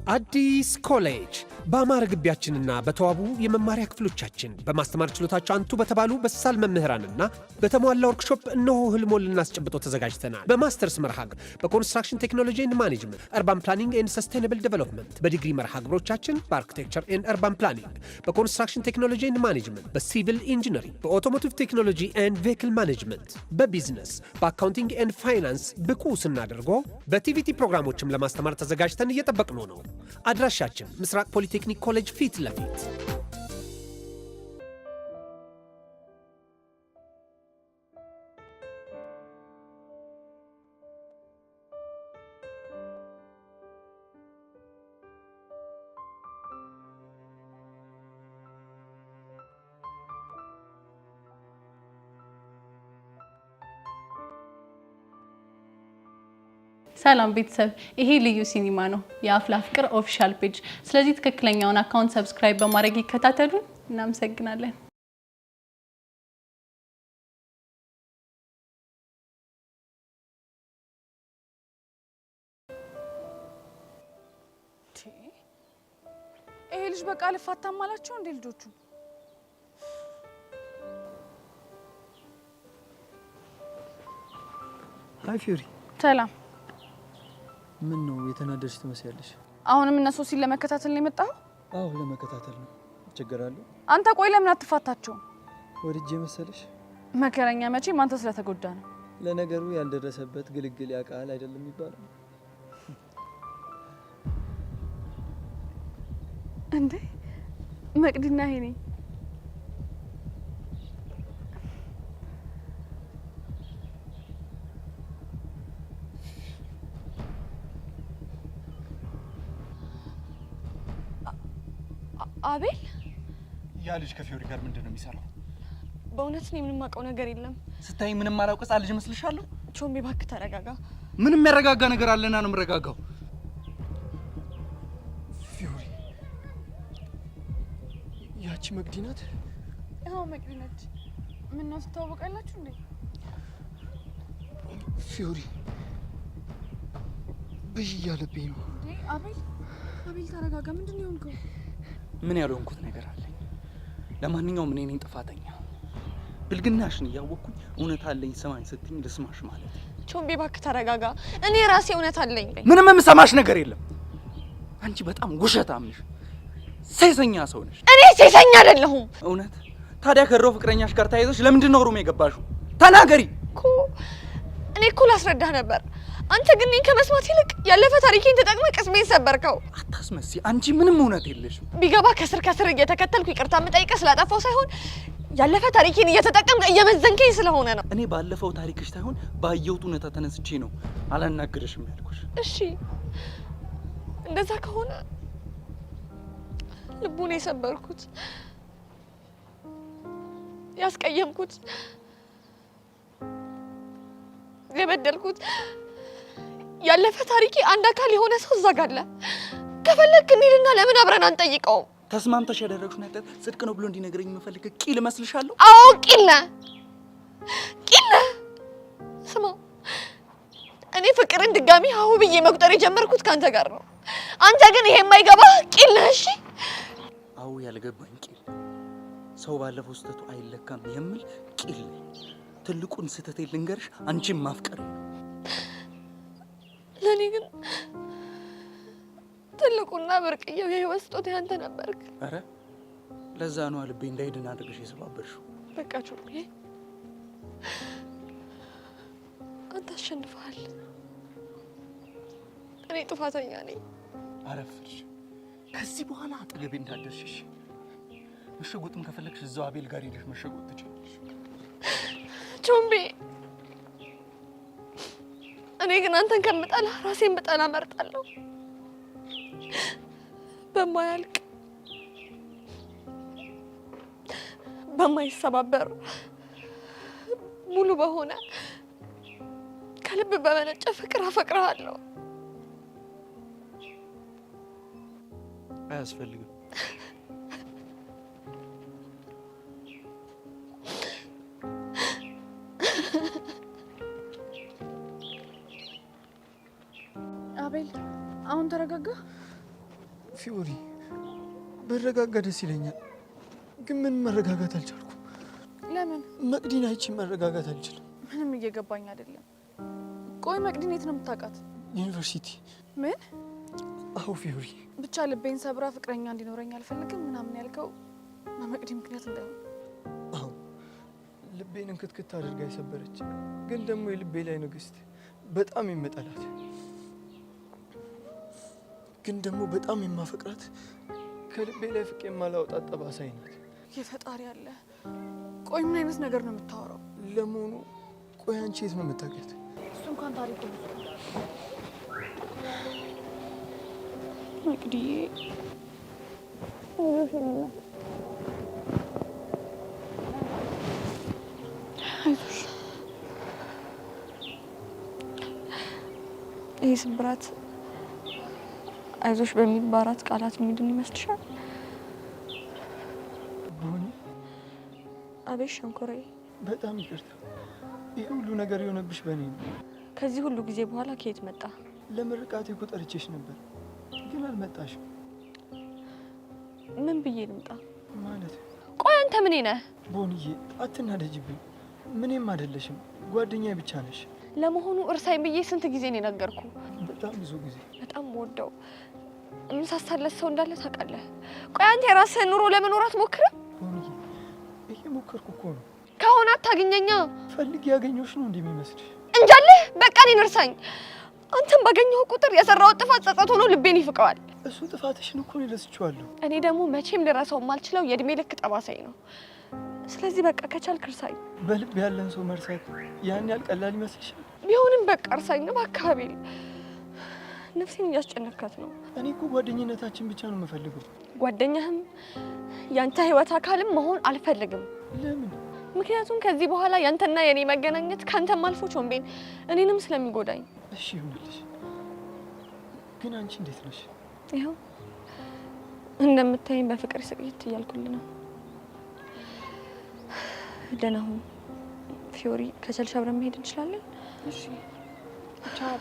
አዲስ ኮሌጅ በአማረ ግቢያችንና በተዋቡ የመማሪያ ክፍሎቻችን በማስተማር ችሎታቸው አንቱ በተባሉ በሳል መምህራንና በተሟላ ወርክሾፕ እነሆ ህልሞን ልናስጨብጦ ተዘጋጅተናል። በማስተርስ መርሃ ግብር በኮንስትራክሽን ቴክኖሎጂ ኤንድ ማኔጅመንት፣ አርባን ፕላኒንግ ኤንድ ሰስቴናብል ዴቨሎፕመንት፣ በዲግሪ መርሃ ግብሮቻችን በአርኪቴክቸር ኤንድ አርባን ፕላኒንግ፣ በኮንስትራክሽን ቴክኖሎጂ ኤንድ ማኔጅመንት፣ በሲቪል ኢንጂነሪንግ፣ በኦቶሞቲቭ ቴክኖሎጂ ኤንድ ቬሂክል ማኔጅመንት፣ በቢዝነስ፣ በአካውንቲንግ ኤንድ ፋይናንስ ብቁ ስናደርጎ በቲቪቲ ፕሮግራሞችም ለማስተማር ተዘጋጅተን እየጠበቅነው ነው። አድራሻችን ምስራቅ ፖሊቴክኒክ ኮሌጅ ፊት ለፊት። ሰላም ቤተሰብ፣ ይሄ ልዩ ሲኒማ ነው፣ የአፍላ ፍቅር ኦፊሻል ፔጅ። ስለዚህ ትክክለኛውን አካውንት ሰብስክራይብ በማድረግ ይከታተሉን። እናመሰግናለን። ይሄ ልጅ በቃ ልፋታም አላቸው እንዴ ልጆቹ? ሃይ ፊዮሪ። ሰላም። ምን ነው የተናደድሽ ትመስያለሽ? አሁንም እነሱ ሲል ለመከታተል ነው የመጣው? አዎ ለመከታተል ነው። ችግር አለ? አንተ ቆይ ለምን አትፋታቸው? ወድጄ መሰለሽ? መከረኛ መቼም አንተ ስለተጎዳ ነው። ለነገሩ ያልደረሰበት ግልግል ያቃል አይደለም ይባላል። እንዴ መቅዲና ሄኔ አቤል ያ ልጅ ከፊዮሪ ጋር ምንድነው የሚሰራው? በእውነት ነው ምንም ማውቀው ነገር የለም። ስታይ ምንም ማላውቀው ሕፃን ልጅ መስልሻለሁ? ቾምቤ እባክህ ተረጋጋ። ምንም ያረጋጋ ነገር አለና ነው የምረጋጋው። ፊዮሪ ያቺ መቅዲ ናት? አዎ መቅዲ ነች። ምን ነው ትተዋወቃላችሁ እንዴ? ፊዮሪ ብይ እያለብኝ ነው። እንዴ አቤል ተረጋጋ። ምንድነው የሆንከው? ምን ያልሆንኩት ነገር አለኝ? ለማንኛውም እኔ ነኝ ጥፋተኛ። ብልግናሽን እያወቅኩኝ እውነት አለኝ ሰማኝ ስትኝ ልስማሽ ማለት። ቾምቤ እባክህ ተረጋጋ። እኔ ራሴ እውነት አለኝ። ምንም የምሰማሽ ነገር የለም። አንቺ በጣም ውሸታም ነሽ፣ ሴሰኛ ሰው ነሽ። እኔ ሴሰኛ አይደለሁም። እውነት? ታዲያ ከድሮ ፍቅረኛሽ ጋር ተያይዘሽ ለምንድን ነው ሩም የገባሽው? ተናገሪ እኮ። እኔ እኮ ላስረዳህ ነበር። አንተ ግን እኔን ከመስማት ይልቅ ያለፈ ታሪኬን ተጠቅመህ ቅስሜን ሰበርከው። አታስመስይ። አንቺ ምንም እውነት የለሽም። ቢገባ ከስር እየተከተልኩ ይቅርታ የምጠይቀህ ስላጠፋው ሳይሆን ያለፈ ታሪኬን እየተጠቀምክ እየመዘንከኝ ስለሆነ ነው። እኔ ባለፈው ታሪክሽ ሳይሆን ባየሁት እውነታ ተነስቼ ነው አላናግርሽም ያልኩሽ። እሺ እንደዛ ከሆነ ልቡን የሰበርኩት ያስቀየምኩት የበደልኩት ያለፈ ታሪኬ አንድ አካል የሆነ ሰው እዛ ጋር አለ። ከፈለክ እንሂድና ለምን አብረን አንጠይቀውም? ተስማምተሽ ያደረግሽው ነገር ጽድቅ ነው ብሎ እንዲነግረኝ የምፈልግ ቂል መስልሻለሁ? አዎ ቂል ነህ። ስማ እኔ ፍቅርን ድጋሚ ሀሁ ብዬ መቁጠር የጀመርኩት ካንተ ጋር ነው። አንተ ግን ይሄ የማይገባ ቂል ነህ። እሺ አዎ ያልገባኝ ቂል፣ ሰው ባለፈው ስህተቱ አይለካም የሚል ቂል ነኝ። ትልቁን ስህተቴ ልንገርሽ፣ አንቺን ማፍቀር ነው። ለኔ ግን ትልቁና ብርቅዬው የህይወት ስጦታ ያንተ ነበርክ። አረ ለዛ ነው ልቤ እንዳይድን አድርገሽ የሰባበርሽው። በቃ ቾምቤ አንተ አሸንፈሃል። እኔ ጥፋተኛ ነኝ። አረፍሽ። ከዚህ በኋላ አጠገቤ እንዳትደርሺ። መሸጎጥም ከፈለግሽ እዛው አቤል ጋር ሄደሽ መሸጎጥ ትችላለሽ። ቾምቤ እኔ ግን አንተን ከምጠላ ራሴን ብጠላ እመርጣለሁ። በማያልቅ በማይሰባበር ሙሉ በሆነ ከልብ በመነጨ ፍቅር አፈቅርሃለሁ። አያስፈልግም። አቤል አሁን ተረጋጋ። ፊዮሪ በረጋጋ ደስ ይለኛል፣ ግን ምን መረጋጋት አልቻልኩም። ለምን? መቅዲን አይቼ መረጋጋት አልችልም። ምንም እየገባኝ አይደለም። ቆይ መቅዲን የት ነው የምታውቃት? ዩኒቨርሲቲ። ምን? አዎ ፊዮሪ። ብቻ ልቤን ሰብራ ፍቅረኛ እንዲኖረኝ አልፈልግም ምናምን ያልከው በመቅዲ ምክንያት እንዳይሆን። አዎ ልቤን እንክትክት አድርጋ የሰበረች፣ ግን ደግሞ የልቤ ላይ ንግስት፣ በጣም የምጠላት ግን ደግሞ በጣም የማፈቅራት፣ ከልቤ ላይ ፍቄ የማላወጣት ጠባሳይ ናት። የፈጣሪ አለ። ቆይ ምን አይነት ነገር ነው የምታወራው? ለመሆኑ ቆይ አንቺ የት ነው የምታውቂያት? እሱ እንኳን ታሪኩ መቅዲዬ አይዞሽ። ይህ ስብራት አይዞሽ በሚል በአራት ቃላት የሚድን ይመስልሻል? ቦኒ፣ አቤት ሸንኮሬ፣ በጣም ይቅርታ። ይህ ሁሉ ነገር የሆነብሽ በእኔ ነው። ከዚህ ሁሉ ጊዜ በኋላ ከየት መጣ? ለምርቃቴ እኮ ጠርቼሽ ነበር፣ ግን አልመጣሽም። ምን ብዬ ልምጣ? ማለት ቆይ አንተ ምን ነህ? ቦንዬ አትናደጅብኝ። ምንም አይደለሽም፣ ጓደኛዬ ብቻ ነሽ። ለመሆኑ እርሳኝ ብዬ ስንት ጊዜ ነው የነገርኩ? በጣም ብዙ ጊዜ። በጣም ወደው የምሳሳለት ሰው እንዳለ ታውቃለህ። ቆይ አንተ የራስህን ኑሮ ለመኖር አትሞክርም? ቦንዬ ይሄ ሞከርኩ እኮ ነው። ከሆነ አታገኘኛ። ፈልጌ ያገኘሁሽ ነው እንደሚመስልሽ? እንጃለህ። በቃ እኔን እርሳኝ። አንተም ባገኘሁ ቁጥር የሰራው ጥፋት ጸጸት ሆኖ ልቤን ይፍቀዋል። እሱ ጥፋትሽን እኮ ነው ረስቼዋለሁ። እኔ ደግሞ መቼም ልረሳው የማልችለው የእድሜ ልክ ጠባሳይ ነው። ስለዚህ በቃ ከቻልክ እርሳኝ። በልብ ያለን ሰው መርሳት ያን ያህል ቀላል ይመስልሻል? ቢሆንም በቃ እርሳኝ። በአካባቢ ነፍሴን እያስጨነካት ነው። እኔ እኮ ጓደኝነታችን ብቻ ነው የምፈልገው። ጓደኛህም ያንተ ህይወት አካልም መሆን አልፈልግም። ለምን? ምክንያቱም ከዚህ በኋላ ያንተና የኔ መገናኘት ካንተም አልፎ ቾምቤን እኔንም ስለሚጎዳኝ። እሺ ይሁንልሽ። ግን አንቺ እንዴት ነሽ? ይኸው እንደምታይኝ በፍቅር ስቅይት እያልኩልህ ነው። ደህና ሁን ፊዮሪ። ከቻልሽ አብረን መሄድ እንችላለን? እሺ ቻው።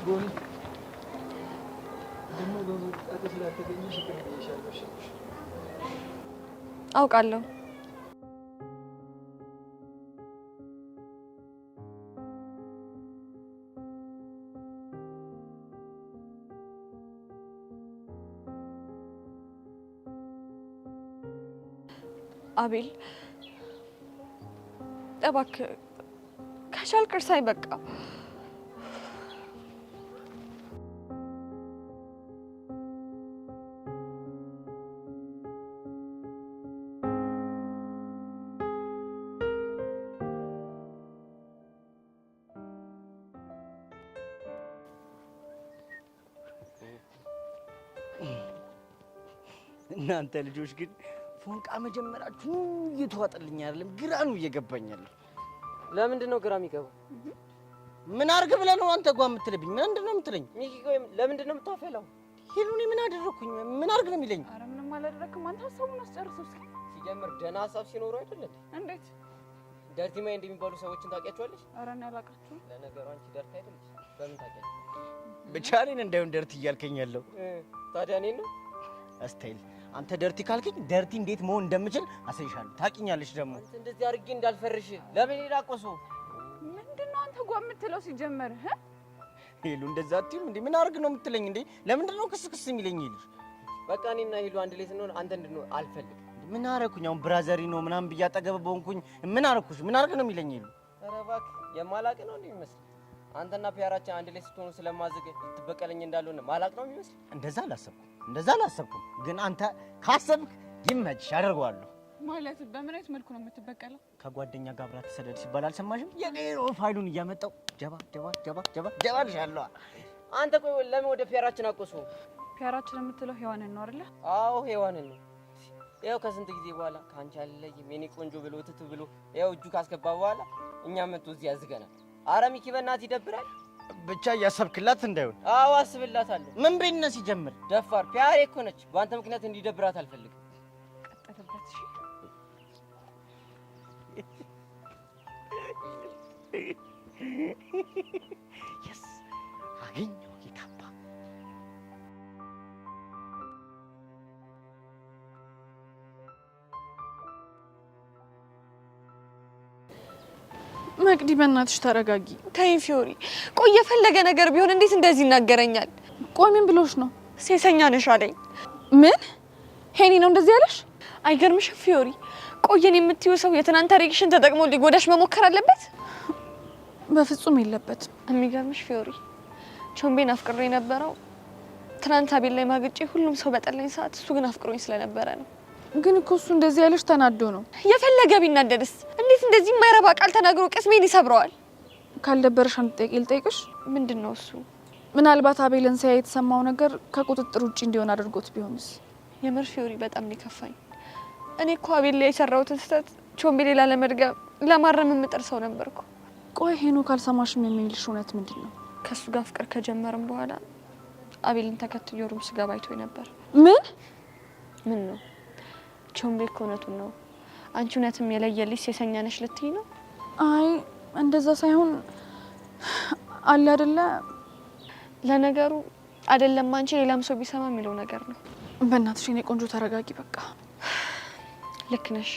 ቦኒ ደግሞ በመጣት ስላልተገኘሽ ይቅር ብዬሻለሁ። አውቃለሁ። አቤል እባክህ ከቻልክ እርሳኝ በቃ። እናንተ ልጆች ግን ፎንቃ መጀመራችሁ እየተዋጠልኝ አይደለም፣ ግራ ነው እየገባኛል። ለምንድን ነው ግራ የሚገባው? ምን አርግ ብለህ ነው አንተ ጓ የምትልብኝ? ምንድን ነው የምትለኝ? ሚኪ ቆይ ለምንድን ነው የምታፈላው? ሄሉኔ ምን አደረኩኝ? ምን አርግ ነው የሚለኝ? ኧረ ምንም አላደረክም። አንተ ሀሳቡን አስጨርሰው እስኪ። ሲጀምር ደህና ሀሳብ ሲኖሩ አይደለም። እንዴት? ደርቲ ማይንድ የሚባሉ ሰዎችን ታውቂያቸዋለሽ? ኧረ እኔ አላውቃቸውም። ለነገሩ አንቺ ደርቲ አይደለሽ። በምን ታውቂያለሽ? ብቻ እኔን እንዳይሆን ደርቲ እያልከኝ ያለው ታዲያ እኔን ነው አስታይል። አንተ ደርቲ ካልከኝ ደርቲ እንዴት መሆን እንደምችል አሳይሻለሁ። ታውቂኛለሽ ደግሞ አንተ እንደዚህ አድርጌ እንዳልፈርሽ ለምን ይላቆሱ? ምንድነው አንተ ጓ የምትለው ሲጀመር? ሄሉ እንደዛ አትይም እንዴ? ምን አርግ ነው የምትለኝ እንዴ? ለምንድን ነው ክስክስ የሚለኝ ይልሽ? በቃ እኔና ሄሉ አንድ ላይ ስንሆን አንተ እንድንሆን አልፈልግም። ምን አረኩኝ? አሁን ብራዘሪ ነው ምናምን ብዬ አጠገብ በሆንኩኝ ምን አረኩሽ? ምን አርግ ነው የሚለኝ ይሉ? ኧረ እባክህ የማላቅ ነው እንዴ የሚመስል? አንተና ፒያራችን አንድ ላይ ስትሆኑ ስለማዝግ ልትበቀለኝ እንዳልሆነ ማላቅ ነው የሚመስል? እንደዛ አላሰብኩም። ግን አንተ ካሰብክ ይመችሽ፣ አደርገዋለሁ። ማለት በምን አይነት መልኩ ነው የምትበቀለው? ከጓደኛ ጋር አብራ ተሰደድ ሲባል አልሰማሽም? የኔሮ ፋይሉን እያመጣው ጀባ ጀባ ጀባ ጀባ ጀባ ልሻለሁ። አንተ ቆይ ለምን ወደ ፒያራችን አቆሱ? ፒያራችን የምትለው ሔዋንን ነው አይደለ? አዎ ሔዋንን ነው። ያው ከስንት ጊዜ በኋላ ካንቺ አልለይም የኔ ቆንጆ ብሎ ትት ብሎ ያው እጁ ካስገባ በኋላ እኛ መጥቶ እዚህ ያዝገናል። ኧረ ሚኪ በእናትህ ይደብራል። ብቻ እያሰብክላት እንዳይሆን። አዎ አስብላታለሁ። ምን ቤት ሲጀምር ደፋር ፒያሬ እኮ ነች። በአንተ ምክንያት እንዲደብራት አልፈልግም። ቀጠለበት። እሺ የስ አገኘው የካባ መቅዲ በእናትሽ ተረጋጊ። ተይ ፊዮሪ፣ ቆይ የፈለገ ነገር ቢሆን እንዴት እንደዚህ ይናገረኛል? ቆይ ምን ብሎሽ ነው? ሴሰኛ ነሽ አለኝ። ምን? ሄኒ ነው እንደዚህ ያለሽ? አይገርምሽም ፊዮሪ? ቆየን የምትይው ሰው የትናንት ታሪክሽን ተጠቅሞ ሊጎዳሽ መሞከር አለበት? በፍጹም የለበትም። የሚገርምሽ ፊዮሪ፣ ቾምቤን አፍቅሮ የነበረው ትናንት አቤል ላይ ማግጬ ሁሉም ሰው በጠላኝ ሰዓት እሱ ግን አፍቅሮኝ ስለነበረ ነው። ግን እኮ እሱ እንደዚህ ያለሽ ተናዶ ነው። የፈለገ ቢናደድስ እንዴት እንደዚህ የማይረባ ቃል ተናግሮ ቅስሜን ይሰብረዋል? ካልደበረሽ አንድ ጥያቄ ልጠይቅሽ። ምንድነው እሱ? ምናልባት አቤልን ሲያይ የተሰማው ነገር ከቁጥጥር ውጪ እንዲሆን አድርጎት ቢሆንስ? የምር ፊዮሪ በጣም ነው የከፋኝ። እኔ እኮ አቤል ላይ የሰራሁትን ስህተት ቾምቤ ሌላ ለመድገም ለማረም የምጥር ሰው ነበርኩ። ቆይ ሄኖ ካልሰማሽም የሚልሽ እውነት ምንድን ነው? ከሱ ጋር ፍቅር ከጀመርም በኋላ አቤልን ተከትሎ ሩም ስገባ አይቶኝ ነበር። ምን ነው? ቾምቤ እኮ እውነቱን ነው። አንቺ እውነትም የለየልሽ ሴሰኛ ነሽ ልትይ ነው? አይ እንደዛ ሳይሆን አለ አይደለ። ለነገሩ አይደለም አንቺ ሌላም ሰው ቢሰማ የሚለው ነገር ነው። በእናትሽ የኔ ቆንጆ ተረጋጊ በቃ። ልክ ነሽ።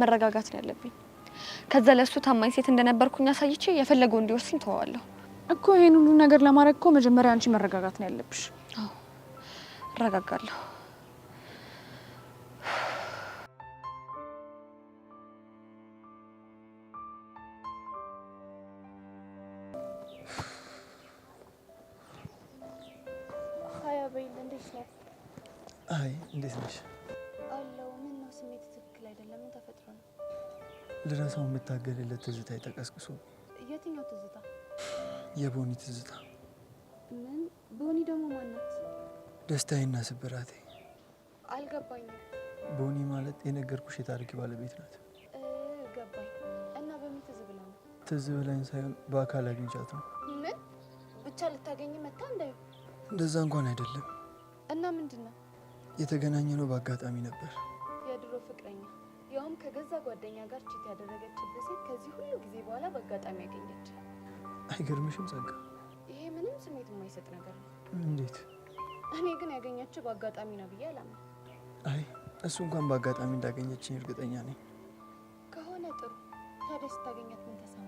መረጋጋት ነው ያለብኝ። ከዛ ለሱ ታማኝ ሴት እንደነበርኩኝ አሳይቼ የፈለገው እንዲወስን ተዋዋለሁ እኮ። ይሄን ሁሉ ነገር ለማድረግ እኮ መጀመሪያ አንቺ መረጋጋት ነው ያለብሽ። አዎ እረጋጋለሁ። አይ እንዴት ነሽ? አለው። ምን ነው ስሜት ትክክል አይደለም። ምን ተፈጥሮ ነው? ልረሳው የምታገልለት ትዝታ ተቀስቅሶ። የትኛው ትዝታ? የቦኒ ትዝታ። ምን? ቦኒ ደግሞ ማናት? ደስታዬና ስብራቴ። አልገባኝም። ቦኒ ማለት የነገርኩሽ የታሪክ ባለቤት ናት። ገባኝ። እና በምን ትዝ ብላ ነው? ትዝ ብላኝ ሳይሆን በአካል አግኝቻት ነው። ምን? ብቻ ልታገኝ መጣ እንዳዩ? እንደዛ እንኳን አይደለም። እና ምንድነው? የተገናኘነው በአጋጣሚ ነበር። የድሮ ፍቅረኛ፣ ያውም ከገዛ ጓደኛ ጋር ቺት ያደረገችበት ሴት ከዚህ ሁሉ ጊዜ በኋላ በአጋጣሚ ያገኘች። አይገርምሽም ጸጋ? ይሄ ምንም ስሜት የማይሰጥ ነገር ነው። እንዴት? እኔ ግን ያገኘችው በአጋጣሚ ነው ብዬ አላምንም። አይ እሱ እንኳን በአጋጣሚ እንዳገኘችኝ እርግጠኛ ነኝ። ከሆነ ጥሩ። ታዲያ ስታገኛት ምን ተሰማ?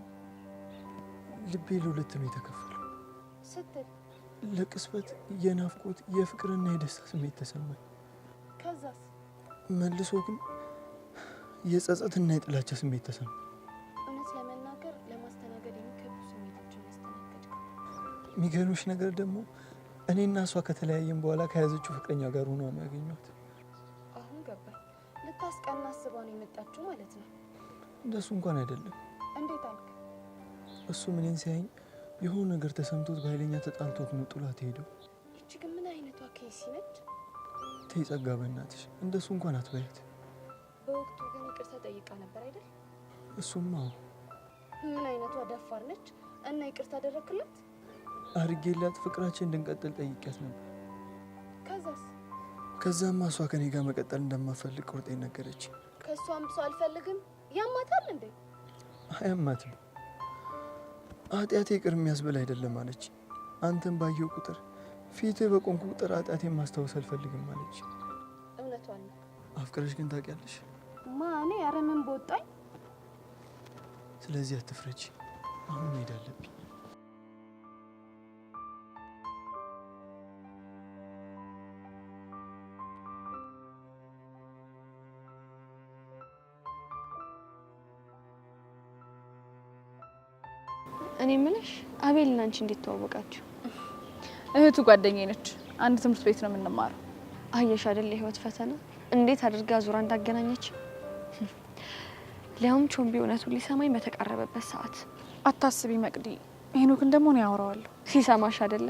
ልቤ ለሁለት ነው የተከፈለው ስትል ለቅስበት የናፍቆት የፍቅርና የደስታ ስሜት ተሰማኝ። ከዛስ? መልሶ ግን የጸጸትና የጥላቻ ስሜት ተሰማኝ። እውነት ለመናገር ለማስተናገድ የሚከብዱ ስሜቶችን ያስተናገድኩ። የሚገርምሽ ነገር ደግሞ እኔና እሷ ከተለያየን በኋላ ከያዘችው ፍቅረኛ ጋር ሆኗ ነው ያገኘኋት። አሁን ገባኝ። ልታስቀና አስባ ነው የመጣችው ማለት ነው። እንደሱ እንኳን አይደለም። እንዴት አልክ? እሱ እኔን ሲያየኝ የሆነ ነገር ተሰምቶት በኃይለኛ ተጣልቶት ነው ጥሏት ሄደው። ይቺ ግን ምን አይነቷ ኬሲ ነች? ተይ ጸጋ በእናትሽ እንደሱ እንኳን አትበያት። በወቅቱ ግን ይቅርታ ጠይቃ ነበር አይደል? እሱማ ምን አይነቷ ደፋር ነች! እና ይቅርታ አደረክላት? አድርጌላት ፍቅራችን እንድንቀጥል ጠይቂያት ነበር። ከዛስ? ከዛማ እሷ ከኔ ጋር መቀጠል እንደማፈልግ ቁርጤን ነገረች። ከእሷም ብሶ አልፈልግም። ያማታል እንዴ? አያማትም። ኃጢአቴ ይቅር የሚያስብል አይደለም አለች። አንተን ባየው ቁጥር ፊትህ በቆንኩ ቁጥር ኃጢአቴን ማስታወስ አልፈልግም አለች። እውነቷን ነው። አፍቅረሽ ግን ታውቂያለሽ? ማኔ ኧረ ምን በወጣኝ። ስለዚህ አትፍረጂ። አሁን መሄድ አለብኝ። እኔ ምንሽ አቤልና አንቺ እንዴት ተዋወቃችሁ? እህቱ ጓደኛዬ ነች። አንድ ትምህርት ቤት ነው የምንማረው። አየሽ አይደል የህይወት ፈተና እንዴት አድርጋ ዙራ እንዳገናኘች። ሊያውም ቾምቤ እውነቱን ሊሰማኝ በተቃረበበት ሰዓት። አታስቢ መቅዲ፣ ሄኖክን ደግሞ ነው ያወራዋለሁ። ሲሰማሽ አይደለ?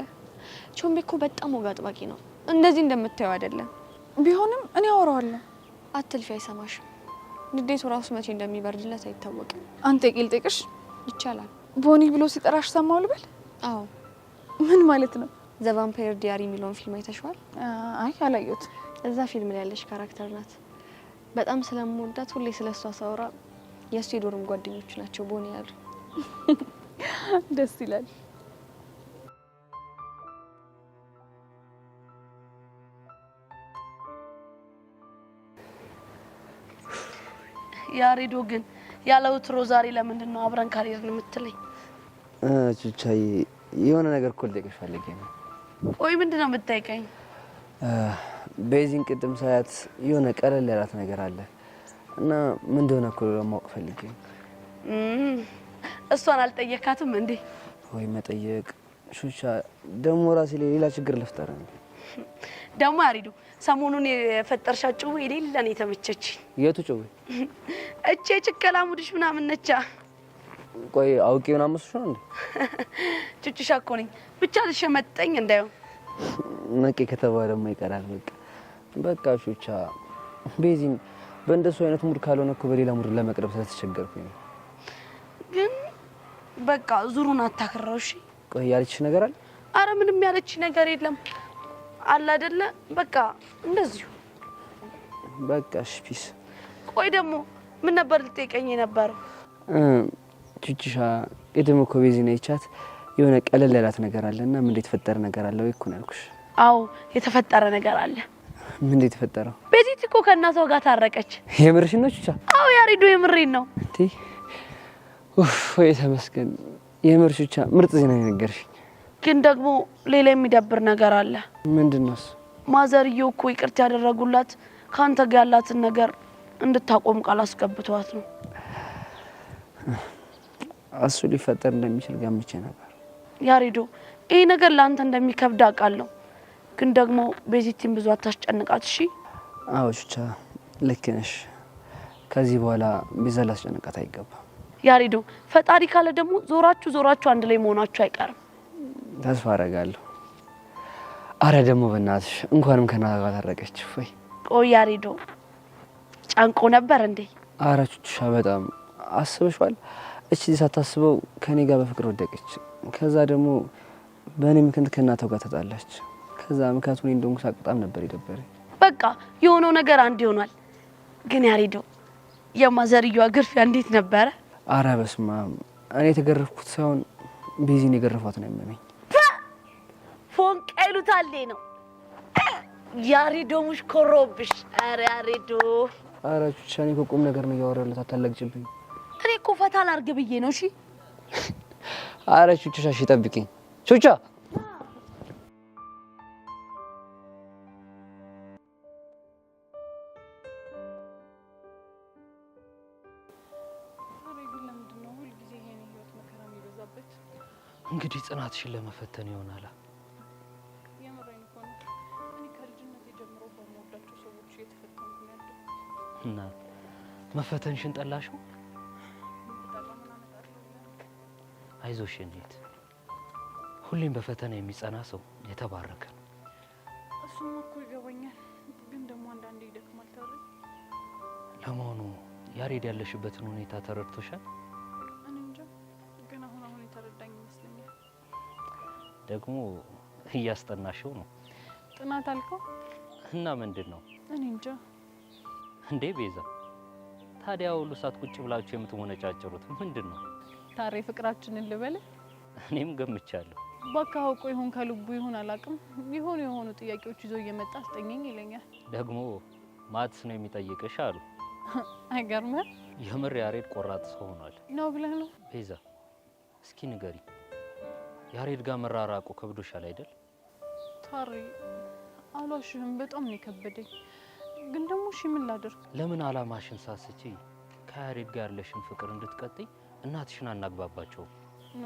ቾምቤ እኮ በጣም ወግ አጥባቂ ነው። እንደዚህ እንደምታየው አይደለም። ቢሆንም እኔ አወራዋለሁ። አትልፊ፣ አይሰማሽም። ንዴቱ ራሱ መቼ እንደሚበርድለት አይታወቅም። አንተ ቄል ጠይቅሽ ይቻላል። ቦኒ ብሎ ሲጠራሽ ሰማው ልበል? አዎ። ምን ማለት ነው? ዘ ቫምፓየር ዲያሪ የሚለውን ፊልም አይተሽዋል? አይ አላየሁት። እዛ ፊልም ላይ ያለሽ ካራክተር ናት። በጣም ስለምወዳት ሁሌ ስለሷ ሳወራ የእሱ የዶርም ጓደኞቹ ናቸው ቦኒ ያሉ። ደስ ይላል። ያሬዶ ግን ያለው ትሮ ዛሬ ለምንድን ነው አብረን ካልሄድን የምትለኝ? ቹቻዬ የሆነ ነገር እኮ ልጠይቅሽ ፈልጌ ነው። ቆይ ምንድን ነው የምትጠይቀኝ? ቤዚን ቅድም ሳያት የሆነ ቀለል ያላት ነገር አለ እና ምን እንደሆነ እኮ ለማወቅ ፈልጌ ነው። እሷን አልጠየካትም እንዴ? ወይ መጠየቅ ቹቻ ደግሞ ራሴ ላይ ሌላ ችግር ልፍጠር ነው። ደግሞ ያሬዶ ሰሞኑን የፈጠርሻት ጭዌ የሌለ ነው የተመቸችኝ። የቱ ጭዌ? እቼ ጭከላ ሙድሽ ምናምን ነቻ። ቆይ አውቄው ነው መስሎሽ ነው እንዴ? ቹቹሻ እኮ ነኝ ብቻ ልሸመጠኝ እንዳይሆን። ነቄ ከተባለማ ይቀራል። በቃ ቹቻ ቤዚን በእንደሱ አይነት ሙድ ካልሆነ እኮ በሌላ ሙድ ለመቅረብ ስለተቸገርኩኝ ነው። ግን በቃ ዙሩን አታከራው። እሺ ቆይ ያለችሽ ነገር አለ? አረ ምንም ያለች ነገር የለም አለ አይደለ? በቃ እንደዚሁ በቃ እሺ ፒስ። ቆይ ደግሞ ምን ነበር ልትጠይቀኝ የነበረው? ቹቻ ቅድም እኮ ቤዚን አይቻት የሆነ ቀለል ያላት ነገር አለና ምን የተፈጠረ ነገር አለ ወይ እኮ ነው ያልኩሽ። አዎ የተፈጠረ ነገር አለ። ምን የተፈጠረው? ቤዚት እኮ ከእናቷ ጋር ታረቀች። የምርሽን ነው ቹቻ? አዎ ያሬዶ የምሬን ነው። እንዴ ወይ ተመስገን። የምር ቹቻ ምርጥ ዜና ነው የነገርሽኝ። ግን ደግሞ ሌላ የሚደብር ነገር አለ። ምንድነው? ማዘርየው እኮ ይቅርታ ያደረጉላት ካንተ ጋር ያላትን ነገር እንድታቆም ቃል አስገብቷት ነው። እሱ ሊፈጠር እንደሚችል ገምቼ ነበር። ያሬዶ ይሄ ነገር ላንተ እንደሚከብድ አውቃለሁ። ግን ደግሞ ቤዚቲን ብዙ አታስጨንቃት እሺ? አዎ ቹቻ ልክ ነሽ። ከዚህ በኋላ ቤዛ ላስጨንቃት አይገባም። ያሬዶ ፈጣሪ ካለ ደግሞ ዞራችሁ አንድ ላይ መሆናችሁ አይቀርም። ተስፋ አደርጋለሁ። አረ ደግሞ በእናትሽ እንኳንም ከናጋ ጋር ታረቀች። ወይ ቆይ ያሬዶ ጫንቆ ነበር እንዴ? አረ ቹቻ በጣም አስበሽዋል? እቺ ሳታስበው ከኔ ጋር በፍቅር ወደቀች። ከዛ ደግሞ በእኔ ምክንያት ከእናቷ ጋር ተጣላች። ከዛ ምክንያቱም እኔ እንደውም ሳቅጣም ነበር የደበረኝ። በቃ የሆነው ነገር አንድ ይሆናል። ግን ያሬዶ የማዘርየዋ ግርፊያ እንዴት ነበረ? አረ በስመ አብ እኔ የተገረፍኩት ሳይሆን ቤዚን የገረፏት ነው የሚያመኝ። ፎንቃ ይሉታል ነው ያሬዶ ሙሽኮሮብሽ። አረ ያሬዶ አረ ቹቻ እኔ እኮ ቁም ነገር ነው እያወራሁለት፣ አታለቅጭብኝ። እኔ እኮ ፈታ ላድርግ ብዬ ነው። እሺ አረ ቹቻ እሺ ጠብቂኝ ቹቻ። እንግዲህ ጽናትሽን ለመፈተን ይሆናል። የምሬን እኮ ነው። እኔ ከልጅነቴ ጀምሮ በምወዳቸው ሰዎች እየተፈተንኩ ነው ያለው። እና መፈተንሽን ጠላሽው? አይዞሽ እንዴት ሁሌም በፈተና የሚጸና ሰው የተባረከ ነው። እሱም እኮ ይገባኛል፣ ግን ደግሞ አንዳንዴ ይደክማል። ታዲያ ለመሆኑ ያሬድ ያለሽበትን ሁኔታ ተረድቶሻል? እኔ እንጃ፣ ግን አሁን የተረዳኝ ይመስለኛል። ደግሞ እያስጠናሽው ነው። ጥናት አልከው? እና ምንድን ነው? እኔ እንጃ። እንዴ ቤዛ፣ ታዲያ ሁሉ ሰዓት ቁጭ ብላችሁ የምትሞነጫጭሩት ምንድን ነው? ታሬ ፍቅራችንን ልበል? እኔም ገምቻለሁ። በቃ አውቆ ይሁን ከልቡ ይሁን አላውቅም፣ የሆኑ ጥያቄዎች ይዞ እየመጣ አስጠኘኝ ይለኛል። ደግሞ ማትስ ነው የሚጠይቅሽ አሉ። አይገርምም? የምር ያሬድ ቆራጥ ሰው ሆኗል ነው ብለህ ነው? ቤዛ እስኪ ንገሪ፣ ያሬድ ጋር መራራቁ ከብዶሻል አይደል? ታሬ አሏሽህም፣ በጣም ነው የከበደኝ። ግን ደግሞ እሺ ምን ላድርግ? ለምን አላማሽን ሳስቺ ከያሬድ ጋር ያለሽን ፍቅር እንድትቀጥይ እናትሽን አናግባባቸው? ኖ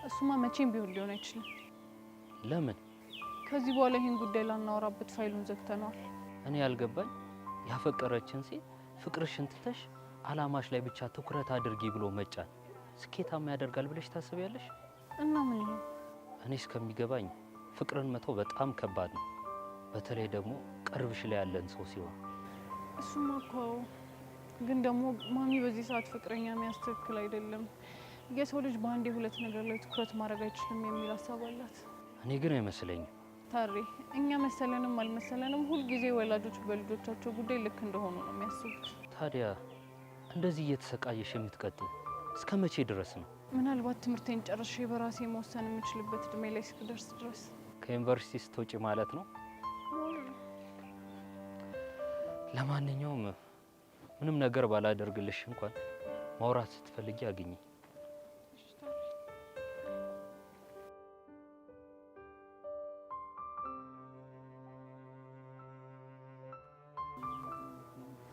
እሱማ መቼም ቢሆን ሊሆን አይችልም። ለምን? ከዚህ በኋላ ይሄን ጉዳይ ላናወራበት ፋይሉን ዘግተነዋል። እኔ ያልገባኝ ያፈቀረችን ሴት ፍቅርሽን ትተሽ አላማሽ ላይ ብቻ ትኩረት አድርጊ ብሎ መጫን ስኬታማ ያደርጋል ብለሽ ታስቢያለሽ? እና ምን ይሁን? እኔ እስከሚገባኝ ፍቅርን መተው በጣም ከባድ ነው፣ በተለይ ደግሞ ቅርብሽ ላይ ያለን ሰው ሲሆን። እሱማ እኮ ግን ደግሞ ማሚ በዚህ ሰዓት ፍቅረኛ የሚያስተክል አይደለም። የሰው ልጅ በአንዴ ሁለት ነገር ላይ ትኩረት ማድረግ አይችልም የሚል ሀሳብ አላት። እኔ ግን አይመስለኝም። ታሬ እኛ መሰለንም አልመሰለንም ሁልጊዜ ወላጆች በልጆቻቸው ጉዳይ ልክ እንደሆኑ ነው የሚያስቡት። ታዲያ እንደዚህ እየተሰቃየሽ የምትቀጥይ እስከ መቼ ድረስ ነው? ምናልባት ትምህርቴን ጨርሼ በራሴ መወሰን የምችልበት እድሜ ላይ እስክደርስ ድረስ። ከዩኒቨርሲቲ ስትወጪ ማለት ነው? ለማንኛውም ምንም ነገር ባላደርግልሽ እንኳን ማውራት ስትፈልጊ አግኚ።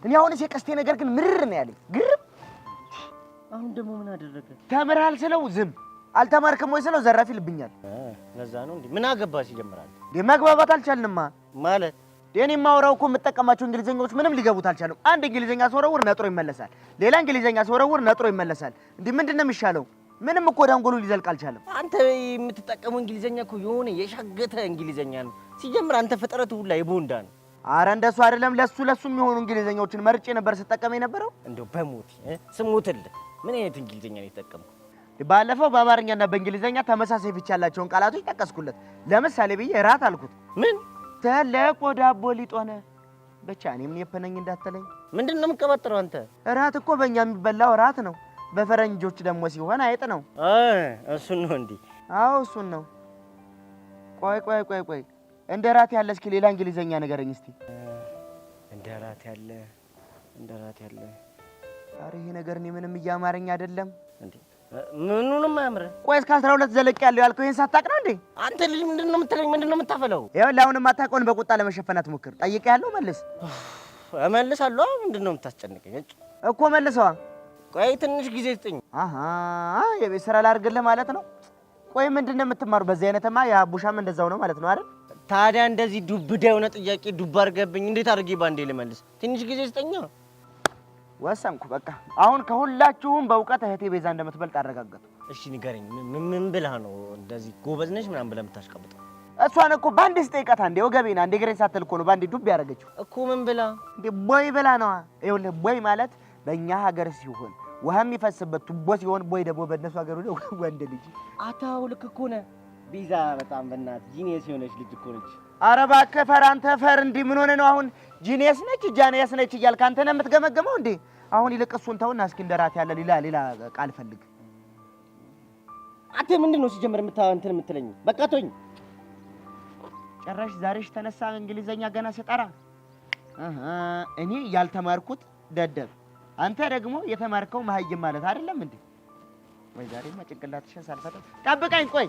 እኔ አሁንስ የቀስቴ ነገር ግን ምርር ነው ያለኝ። ግርም አሁን ደግሞ ምን አደረገ? ተምርሃል ስለው ዝም፣ አልተማርክም ወይ ስለው ዘራፍ ይልብኛል። ለዛ ነው እንዴ? ምን አገባሽ ይጀምራል። መግባባት አልቻልንማ ማለት እኔ የማወራው እኮ የምጠቀማቸው እንግሊዘኛዎች ምንም ሊገቡት አልቻሉም። አንድ እንግሊዘኛ ስወረውር ነጥሮ ይመለሳል፣ ሌላ እንግሊዘኛ ስወረውር ነጥሮ ይመለሳል። እንዴ ምንድነው የሚሻለው? ምንም እኮ ዳንጎሉ ሊዘልቅ አልቻለም። አንተ የምትጠቀመው እንግሊዘኛ እኮ የሆነ የሻገተ እንግሊዘኛ ነው። ሲጀምር አንተ ፍጥረት ሁላ የቦንዳ ነው። አረ እንደሱ አይደለም። ለሱ የሚሆኑ እንግሊዘኛዎችን መርጬ ነበር ስጠቀም የነበረው። እንደው በሞት ስሙትልህ ምን አይነት እንግሊዘኛ ነው የተጠቀምከው? ባለፈው በአማርኛና በእንግሊዘኛ ተመሳሳይ ፍቺ ያላቸውን ቃላቶች ጠቀስኩለት። ለምሳሌ ብዬ ራት አልኩት። ምን ተለቆ ዳቦ ሊጦነ ብቻ እኔም የፈነኝ እንዳትለኝ። ምንድን ነው የምትቀበጥረው አንተ? ራት እኮ በእኛ የሚበላው ራት ነው፣ በፈረንጆች ደግሞ ሲሆን አይጥ ነው። እሱን ነው እንዴ? አዎ እሱን ነው። ቆይ እንደ ራት ያለ እስኪ ሌላ እንግሊዘኛ ንገረኝ እስቲ። እንደ ራት ያለ ኧረ ይሄ ነገር እኔ ምንም እያማረኝ አይደለም እንዴ። ምኑንም አያምር። ቆይ እስከ 12 ዘለቅ ያለው ያልከው ይሄን ሳታቅ ነው እንዴ? አንተ ልጅ ምንድነው የምትለኝ? ምንድነው የምታፈለው? ይኸውልህ አሁን የማታውቀውን በቁጣ ለመሸፈን አትሞክር። ጠይቄሃለሁ፣ መልስ። እመልሳለሁ። ምንድነው የምታስጨንቀኝ እኮ? መልሰዋ። ቆይ ትንሽ ጊዜ ስጠኝ። የቤት ስራ ላድርግልህ ማለት ነው። ቆይ ምንድነው የምትማሩ? በዚህ አይነትማ የአቡሻም እንደዛው ነው ማለት ነው አይደል? ታዲያ እንደዚህ ዱብዳ የሆነ ጥያቄ ዱብ አድርገብኝ እንዴት አድርጌ ባንዴ ልመልስ? ትንሽ ጊዜ ስጠኝ። ወሰንኩ በቃ። አሁን ከሁላችሁም በእውቀት እህቴ ቤዛ እንደምትበልጥ አረጋገጥኩ። እሺ ንገረኝ፣ ምን ብለህ ነው እንደዚህ ጎበዝ ነሽ ምናምን ብለህ የምታሽቀብጠው? እሷን እኮ ባንዴ ስጠይቃት አንዴ ወገቤና አንዴ ግሬን ሳትል እኮ ነው ባንዴ ዱብ ያደረገችው እኮ። ምን ብላ እንዴ? ቦይ ብላ ነዋ። ይኸውልህ ቦይ ማለት በእኛ ሀገር ሲሆን ውሃ የሚፈስበት ቱቦ ሲሆን፣ ቦይ ደግሞ በእነሱ ሀገር ወንድ ልጅ። አታው ልክ እኮ ነህ ቤዛ። በጣም በእናትህ ጂኒየስ የሆነች ልጅ እኮ ነች። ኧረ እባክህ ፈር አንተ ፈር። እንዲህ ምን ሆነህ ነው አሁን? ጂኒየስ ነች ጃኒየስ ነች እያልክ አንተ ነህ የምትገመገመው እንዴ? አሁን ይልቅ እሱን ተውና እስኪ እንደራት ያለ ሌላ ቃል ፈልግ። አንተ ምንድነው ሲጀምር እንትን የምትለኝ? በቃ ተወኝ። ጭራሽ ዛሬሽ ተነሳ እንግሊዘኛ ገና ስጠራ እኔ ያልተማርኩት ደደብ፣ አንተ ደግሞ የተማርከው መሀይም ማለት አይደለም እንዴ? ወይ ዛሬማ ጭንቅላትሽን ሳልፈታ ጠብቀኝ። ቆይ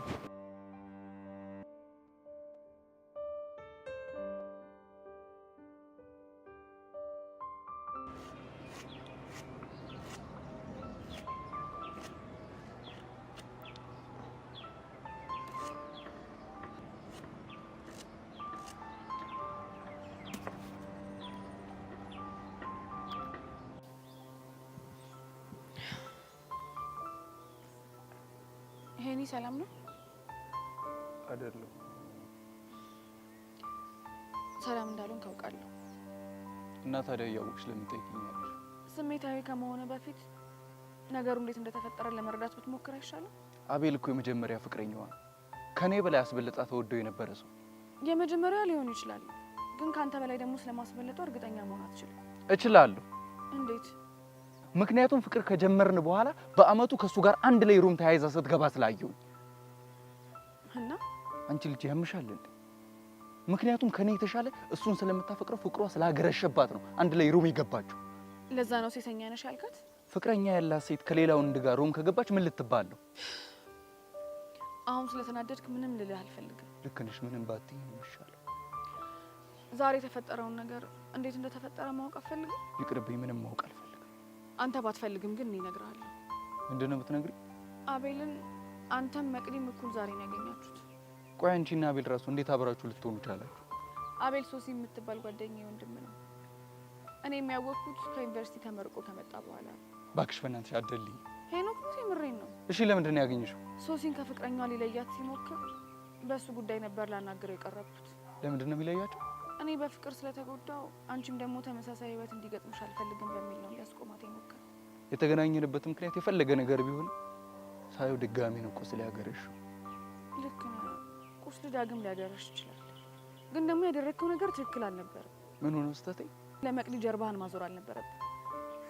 ሄኒ ሰላም ነው አይደለም? ሰላም እንዳሉን ካውቃለሁ። እና ታዲያ እያወቅሽ ለምን ጠይቂኛለሽ? ስሜታዊ ከመሆነ በፊት ነገሩ እንዴት እንደተፈጠረ ለመረዳት ብትሞክር አይሻልም? አቤል እኮ የመጀመሪያ ፍቅረኛዋ ነው። ከኔ በላይ አስበልጣ ተወደው የነበረ ሰው። የመጀመሪያ ሊሆን ይችላል፣ ግን ካንተ በላይ ደግሞ ስለማስበለጠው እርግጠኛ መሆን አትችልም። እችላለሁ። እንዴት? ምክንያቱም ፍቅር ከጀመርን በኋላ በአመቱ ከሱ ጋር አንድ ላይ ሩም ተያይዛ ስትገባ ስላየሁኝ። እና አንቺ ልጅ ያምሻል እንዴ? ምክንያቱም ከኔ የተሻለ እሱን ስለምታፈቅረው ፍቅሯ ስላገረሸባት ነው አንድ ላይ ሩም የገባችው። ለዛ ነው ሴሰኛ ነሽ ያልካት? ፍቅረኛ ያላት ሴት ከሌላ ወንድ ጋር ሩም ከገባች ምን ልትባል ነው? አሁን ስለተናደድክ ምንም ልልህ አልፈልግም። ልክ ነሽ። ምንም ባትይ ነው የሚሻለው። ዛሬ የተፈጠረውን ነገር እንዴት እንደተፈጠረ ማወቅ አትፈልግም? ይቅርብኝ። ምንም ማወቅ አልፈልግም። አንተ ባትፈልግም ግን እኔ እነግርሃለሁ። ምንድን ነው የምትነግሪኝ? አቤልን አንተም መቅዲም እኩል ዛሬ ነው ያገኛችሁት። ቆይ አንቺና አቤል ራሱ እንዴት አብራችሁ ልትሆኑ ቻላችሁ? አቤል ሶሲ የምትባል ጓደኛዬ ወንድም ነው። እኔ የሚያወቅኩት ከዩኒቨርሲቲ ተመርቆ ከመጣ በኋላ። እባክሽ በእናትሽ አትደልኝ። ሄኖክ የምሬን ነው። እሺ ለምንድን ነው ያገኘሽው? ሶሲን ከፍቅረኛዋ ሊለያት ሲሞክር በሱ ጉዳይ ነበር ላናግረው የቀረብኩት። ለምንድን ነው የሚለያቸው? እኔ በፍቅር ስለተጎዳው አንቺም ደግሞ ተመሳሳይ ህይወት እንዲገጥምሽ አልፈልግም በሚል ነው ሊያስቆማት የሞከረው። የተገናኘንበት ምክንያት የፈለገ ነገር ቢሆን ሳየው ድጋሚ ነው ቁስል ያገረሽው። ልክ ነህ። ቁስል ዳግም ሊያገረሽ ይችላል፣ ግን ደግሞ ያደረግከው ነገር ትክክል አልነበረም። ምን ሆነ ስህተቴ? ለመቅዲ ጀርባህን ማዞር አልነበረብህ።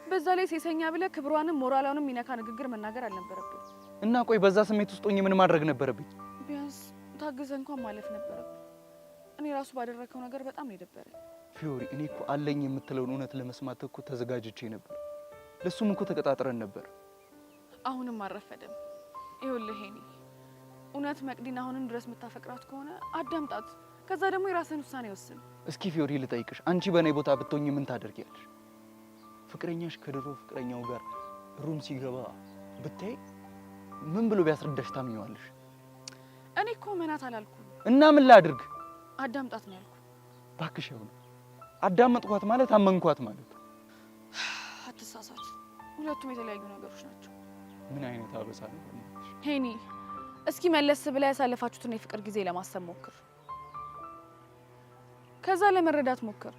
በዛ ላይ ሴሰኛ ብለህ ክብሯንም ሞራሏንም የሚነካ ንግግር መናገር አልነበረብህ። እና ቆይ በዛ ስሜት ውስጥ ሆኜ ምን ማድረግ ነበረብኝ? ቢያንስ ታግዘህ እንኳን ማለፍ ነበረብህ። እኔ ራሱ ባደረግከው ነገር በጣም ነው የደበረኝ። ፊዮሪ እኔ እኮ አለኝ የምትለውን እውነት ለመስማት እኮ ተዘጋጅቼ ነበር። ለሱም እኮ ተቀጣጥረን ነበር። አሁንም አረፈደም። ይኸውልህ ሄኒ፣ እውነት መቅዲን አሁንም ድረስ የምታፈቅራት ከሆነ አዳምጣት። ከዛ ደግሞ የራስን ውሳኔ ወስን። እስኪ ፊዮሪ ልጠይቅሽ፣ አንቺ በእኔ ቦታ ብትሆኚ ምን ታደርጊያለሽ? ፍቅረኛሽ ከድሮ ፍቅረኛው ጋር ሩም ሲገባ ብታይ ምን ብሎ ቢያስረዳሽ ታምኚዋለሽ? እኔ እኮ መናት አላልኩም። እና ምን ላድርግ? አዳምጣት ነው ያልኩ። እባክሽ ይሁን። አዳመጥኳት ማለት አመንኳት ማለት። አትሳሳት፣ ሁለቱም የተለያዩ ነገሮች ናቸው። ምን አይነት አበሳ ነው ሄኒ? እስኪ መለስ ብላ ያሳለፋችሁትን የፍቅር ጊዜ ለማሰብ ሞክር። ከዛ ለመረዳት ሞክር።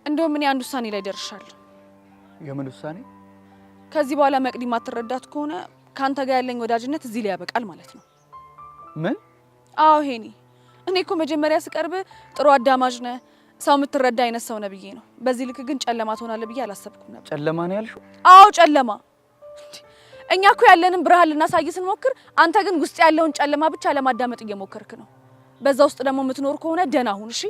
እንደውም እኔ አንድ ውሳኔ ላይ ደርሻለሁ። የምን ውሳኔ? ከዚህ በኋላ መቅዲ ማትረዳት ከሆነ ካንተ ጋር ያለኝ ወዳጅነት እዚህ ላይ ያበቃል ማለት ነው። ምን? አዎ ሄኒ፣ እኔ እኮ መጀመሪያ ስቀርብ ጥሩ አዳማጅ ነህ፣ ሰው የምትረዳ አይነት ሰው ነህ ብዬ ነው። በዚህ ልክ ግን ጨለማ ትሆናለህ ብዬ አላሰብኩም ነበር። ጨለማ ነው ያልሽው? አዎ ጨለማ። እኛ እኮ ያለንን ብርሃን ልናሳይ ስንሞክር፣ አንተ ግን ውስጥ ያለውን ጨለማ ብቻ ለማዳመጥ እየሞከርክ ነው። በዛ ውስጥ ደግሞ የምትኖር ከሆነ ደህና ሁን እሺ።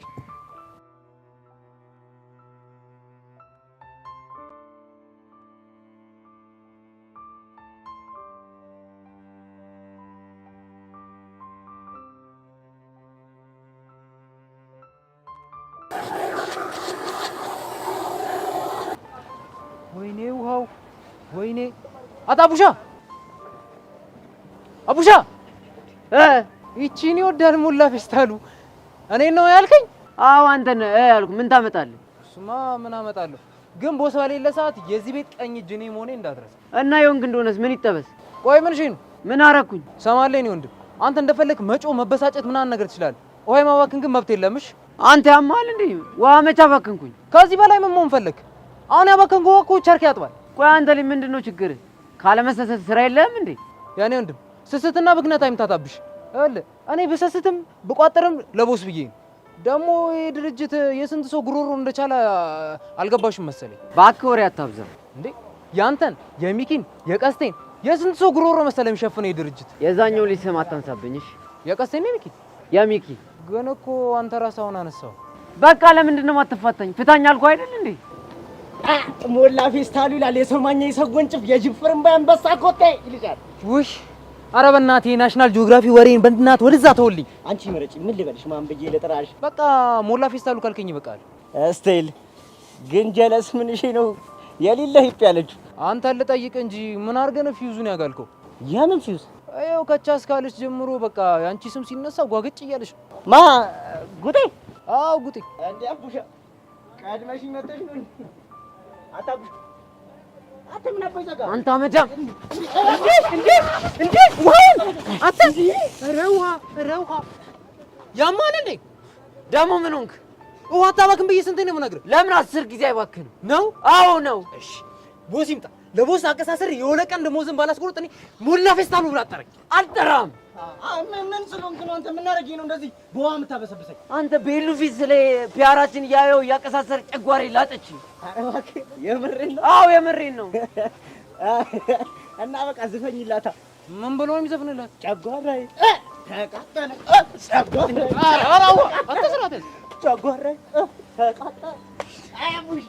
ወይኔ ውሃው! ወይኔ አጣቡሻ! አቡሻ! ይቺን ይወዳል ሞላ ፌስታሉ። እኔ ነው ያልከኝ? አዎ አንተ ነህ ያልኩ። ምን ታመጣለህ? እሱማ ምን አመጣለሁ፣ ግን ቦስ በሌለ ሰዓት የዚህ ቤት ቀኝ እጅ እኔ መሆኔ እንዳትረሳ። እና የወንግ እንደሆነስ ምን ይጠበስ? ቆይ ምን ነው? ምን አረኩኝ? ሰማለኝ ነው ወንድም። አንተ እንደፈለክ መጮ መበሳጨት ምናምን ነገር ትችላለህ። ውሃ ማባከን ግን መብት የለምሽ። አንተ ያማል እንዴ? ውሃ መቻ ባከንኩኝ? ከዚህ በላይ ምን መሆን ፈለክ? አሁን ያባከንኩ እኮ ቸርክ ያጥባል። ቆይ አንተ ላይ ምንድነው ችግር? ካለመሰሰት ስራ የለህም እንዴ? ያኔ ወንድም ስስትና ብክነት አይምታታብሽ። እኔ በሰስትም ብቋጥርም ለቦስ ብዬ ነው። ደግሞ ይሄ ድርጅት የስንት ሰው ጉሮሮ እንደቻለ አልገባሽም መሰለኝ። እባክህ ወሬ አታብዛ እንዴ! ያንተን የሚኪን የቀስቴን የስንት ሰው ጉሮሮ መሰለኝ የሚሸፍነው ይሄ ድርጅት። የዛኛው ልጅ ስም አታንሳብኝሽ። የቀስቴን የሚኪ የሚኪ ግን እኮ አንተ ራስህ አሁን አነሳው። በቃ ለምንድን ነው የማትፋታኝ? ፍታኝ አልኩህ አይደል እንዴ? ሞላ ፌስታሉ ይላል የሰማኛ የሰጎንጭፍ የጅፍርም ባንበሳ ኮቴ ይልሻል። ውይ ኧረ በእናትህ ናሽናል ጂኦግራፊ ወሬን በእናትህ ወደዛ ተወልኝ። አንቺ ምረጪ፣ ምን ልበልሽ? ማን ብዬ ልጥራሽ? በቃ ሞላ ፌስታሉ ካልከኝ ይበቃል። ስቴል ግን ጀለስ ምን እሺ ነው የሌለ ሂፕ ያለችው? አንተ ልጠይቅ እንጂ ምን አድርገህ ነው ፊውዙን ያጋልከው? የምን ፊውዝ? አይው ከቻስ ካለች ጀምሮ በቃ ያንቺ ስም ሲነሳ ጓገጭ እያለች ነው። ማ ጉጤ? አዎ ጉጤ። እንዴ አቡሻ ቀድመሽ መጥተሽ ነው አታቡሽ አተምና በዛጋ አንተ አመዳም እንዴ ውሃ አተ ረውሃ ያማን እንዴ ደግሞ ምን ሆንክ? ውሃ አታባክን ብዬ ስንቴ ነው የምነግርህ? ለምን 10 ጊዜ አይባክንም ነው? አዎ ነው። እሺ ቦስ ይምጣ። ለቦስ አቀሳሰር የሆነ ቀን ደሞዝን ባላስቆርጥ እኔ ሞላ ፌስታሉ ብላ አጠረኝ። አልጠራም። ምን ስለሆንክ ነው አንተ? ምን አደረገኝ ነው እንደዚህ በውሃ የምታበሰብሰኝ? አንተ ቤሉ ፊት ስለ ፒያራችን ያየው ያቀሳሰር ጨጓሬ ላጠች። ኧረ እባክህ የምሬን ነው? አዎ የምሬን ነው። እና በቃ ዝፈኝላታ። ምን ብሎ ነው የሚዘፍንላት? ጨጓራዬ ተቃጠለ፣ ጨጓራዬ አራው አትስራት፣ ጨጓራዬ ተቃጠለ። አያሙሽ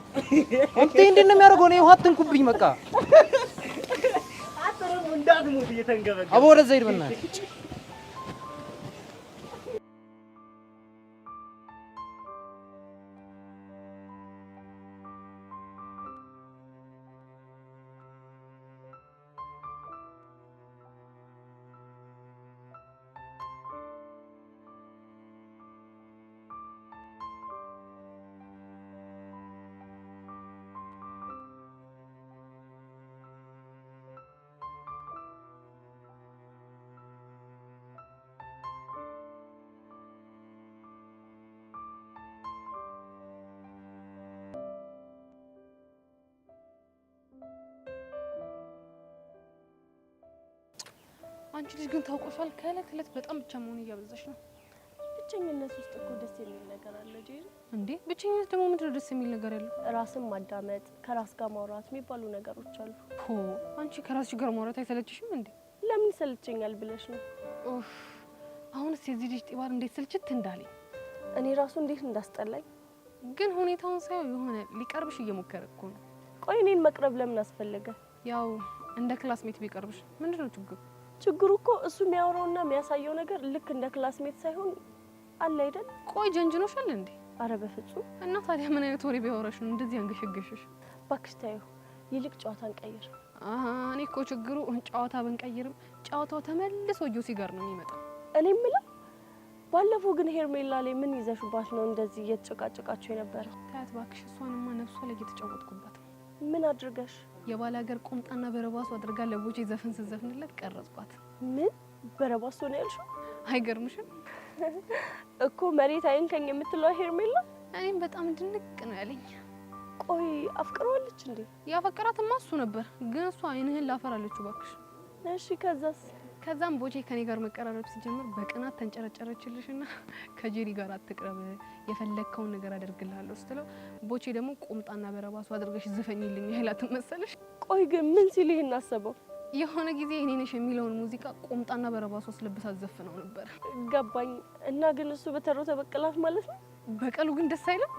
አንተ እንዴት ነው የሚያደርገው? ነው ውሃ አትንኩብኝ በቃ አጥሩም እንዳትሞት እየተንገበገበ አቦ ወደዛ ሂድ በእናትህ። አንቺ ልጅ ግን ታውቆሻል፣ ከእለት እለት በጣም ብቻ መሆን እያበዛሽ ነው። ብቸኝነት ውስጥ እኮ ደስ የሚል ነገር አለ ጄሪ። እንዴ ብቸኝነት ደግሞ ምንድነው ደስ የሚል ነገር ያለው? ራስን ማዳመጥ፣ ከራስ ጋር ማውራት የሚባሉ ነገሮች አሉ። አንቺ ከራስሽ ጋር ማውራት አይሰለችሽም እንዴ? ለምን ይሰለቸኛል ብለሽ ነው? ኡፍ አሁንስ የዚህ ልጅ ጢባር እንዴት ስልችት እንዳለኝ እኔ ራሱ እንዴት እንዳስጠላኝ። ግን ሁኔታውን ሳይው የሆነ ሊቀርብሽ እየሞከረ እኮ ነው። ቆይ እኔን መቅረብ ለምን አስፈለገ? ያው እንደ ክላስሜት ቢቀርብሽ ምንድነው ችግሩ? ችግሩ እኮ እሱ የሚያወራውና የሚያሳየው ነገር ልክ እንደ ክላስሜት ሳይሆን አለ አይደል? ቆይ ጀንጅኖሻል እንዴ? አረ በፍጹም። እና ታዲያ ምን አይነት ወሬ ቢያወራሽ ነው እንደዚህ አንገሸገሽሽ? እባክሽ ታዩ፣ ይልቅ ጨዋታን ቀይር። እኔ እኮ ችግሩ ጨዋታ ብንቀይርም ጨዋታው ተመልሶ ጆሲ ጋር ነው የሚመጣው። እኔ የምለው ባለፈው ግን ሄርሜላ ላይ ምን ይዘሽባት ነው እንደዚህ እየተጨቃጨቃችሁ የነበረው? ታያት እባክሽ፣ እሷንማ ነፍሷ ላይ እየተጫወትኩባት ነው። ምን አድርገሽ? የባለ ሀገር ቁምጣና በረባሱ አድርጋ ለቦቼ ዘፈን ስትዘፍንለት ቀረጽኳት። ምን በረባሱ ነው ያልሽው? አይገርምሽም? እኮ መሬት አይንከኝ የምትለው ሄርሜላ እኔም በጣም ድንቅ ነው ያለኝ። ቆይ አፍቅረዋለች እንዴ? ያፈቀራትማ እሱ ነበር፣ ግን እሷ አይንህን ላፈራለችው እባክሽ። እሺ ከዛስ? ከዛም ቦቼ ከኔ ጋር መቀራረብ ሲጀምር በቅናት ተንጨረጨረችልሽና ከጄሪ ጋር አትቅረብ የፈለግከውን ነገር አደርግልሃለሁ ስትለው ቦቼ ደግሞ ቁምጣና በረባሱ አድርገሽ ዝፈኝልኝ ይላል መሰለሽ። ቆይ ግን ምን ሲል ይሄን አሰበው? የሆነ ጊዜ እኔ ነሽ የሚለውን ሙዚቃ ቁምጣና በረባሱ አስለብሳ ዘፍነው ነበር። ገባኝ። እና ግን እሱ በተሮ ተበቀላት ማለት ነው? በቀሉ ግን ደስ አይልም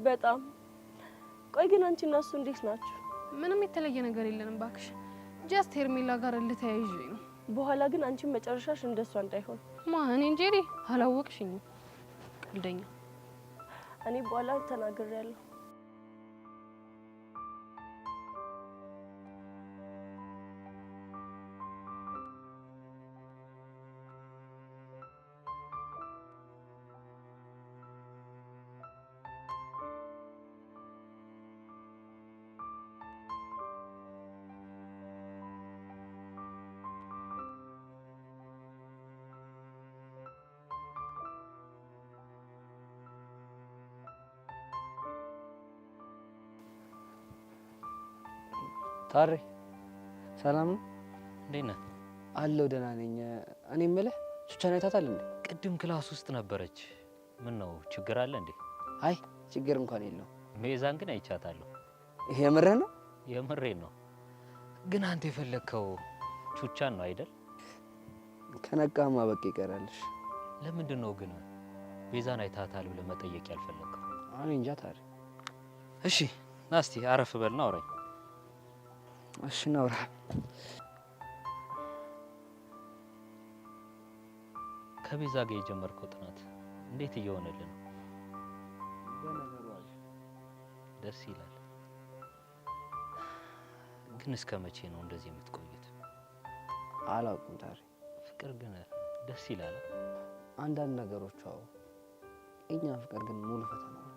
በጣም። ቆይ ግን አንቺና እሱ እንዴት ናችሁ? ምንም የተለየ ነገር የለንም ባክሽ። ጀስት ሄርሜላ ጋር ልተያይዤ ነው። በኋላ ግን አንቺን መጨረሻሽ እንደሷ እንዳይሆን። ማን እንጀሪ አላወቅሽኝም? ቀልደኛ። እኔ በኋላ ተናግሬያለሁ። ታሬ ሰላም ነው? እንዴት ነህ? አለሁ ደህና ነኝ። እኔ የምልህ ቹቻን አይታታል እንዴ? ቅድም ክላስ ውስጥ ነበረች። ምን ነው ችግር አለ እንዴ? አይ ችግር እንኳን የለው። ሜዛን ግን አይቻታለሁ። የምርህ ነው? የምሬን ነው። ግን አንተ የፈለግከው ቹቻን ነው አይደል? ከነቃማ በቃ ይቀራልሽ። ለምንድን ነው ግን ቤዛን አይታታል ብለህ መጠየቅ ያልፈለግከው? እኔ እንጃ ታሬ። እሺ ና እስቲ አረፍ በልና አውራኝ። እሺ ናውራ። ከቤዛ ጋር የጀመርከው ጥናት እንዴት እየሆነልህ ነው? ደስ ይላል። ግን እስከ መቼ ነው እንደዚህ የምትቆዩት? አላውቅም ታሪ። ፍቅር ግን ደስ ይላል። አንዳንድ ነገሮች አዎ፣ እኛ ፍቅር ግን ሙሉ ፈተና ነው።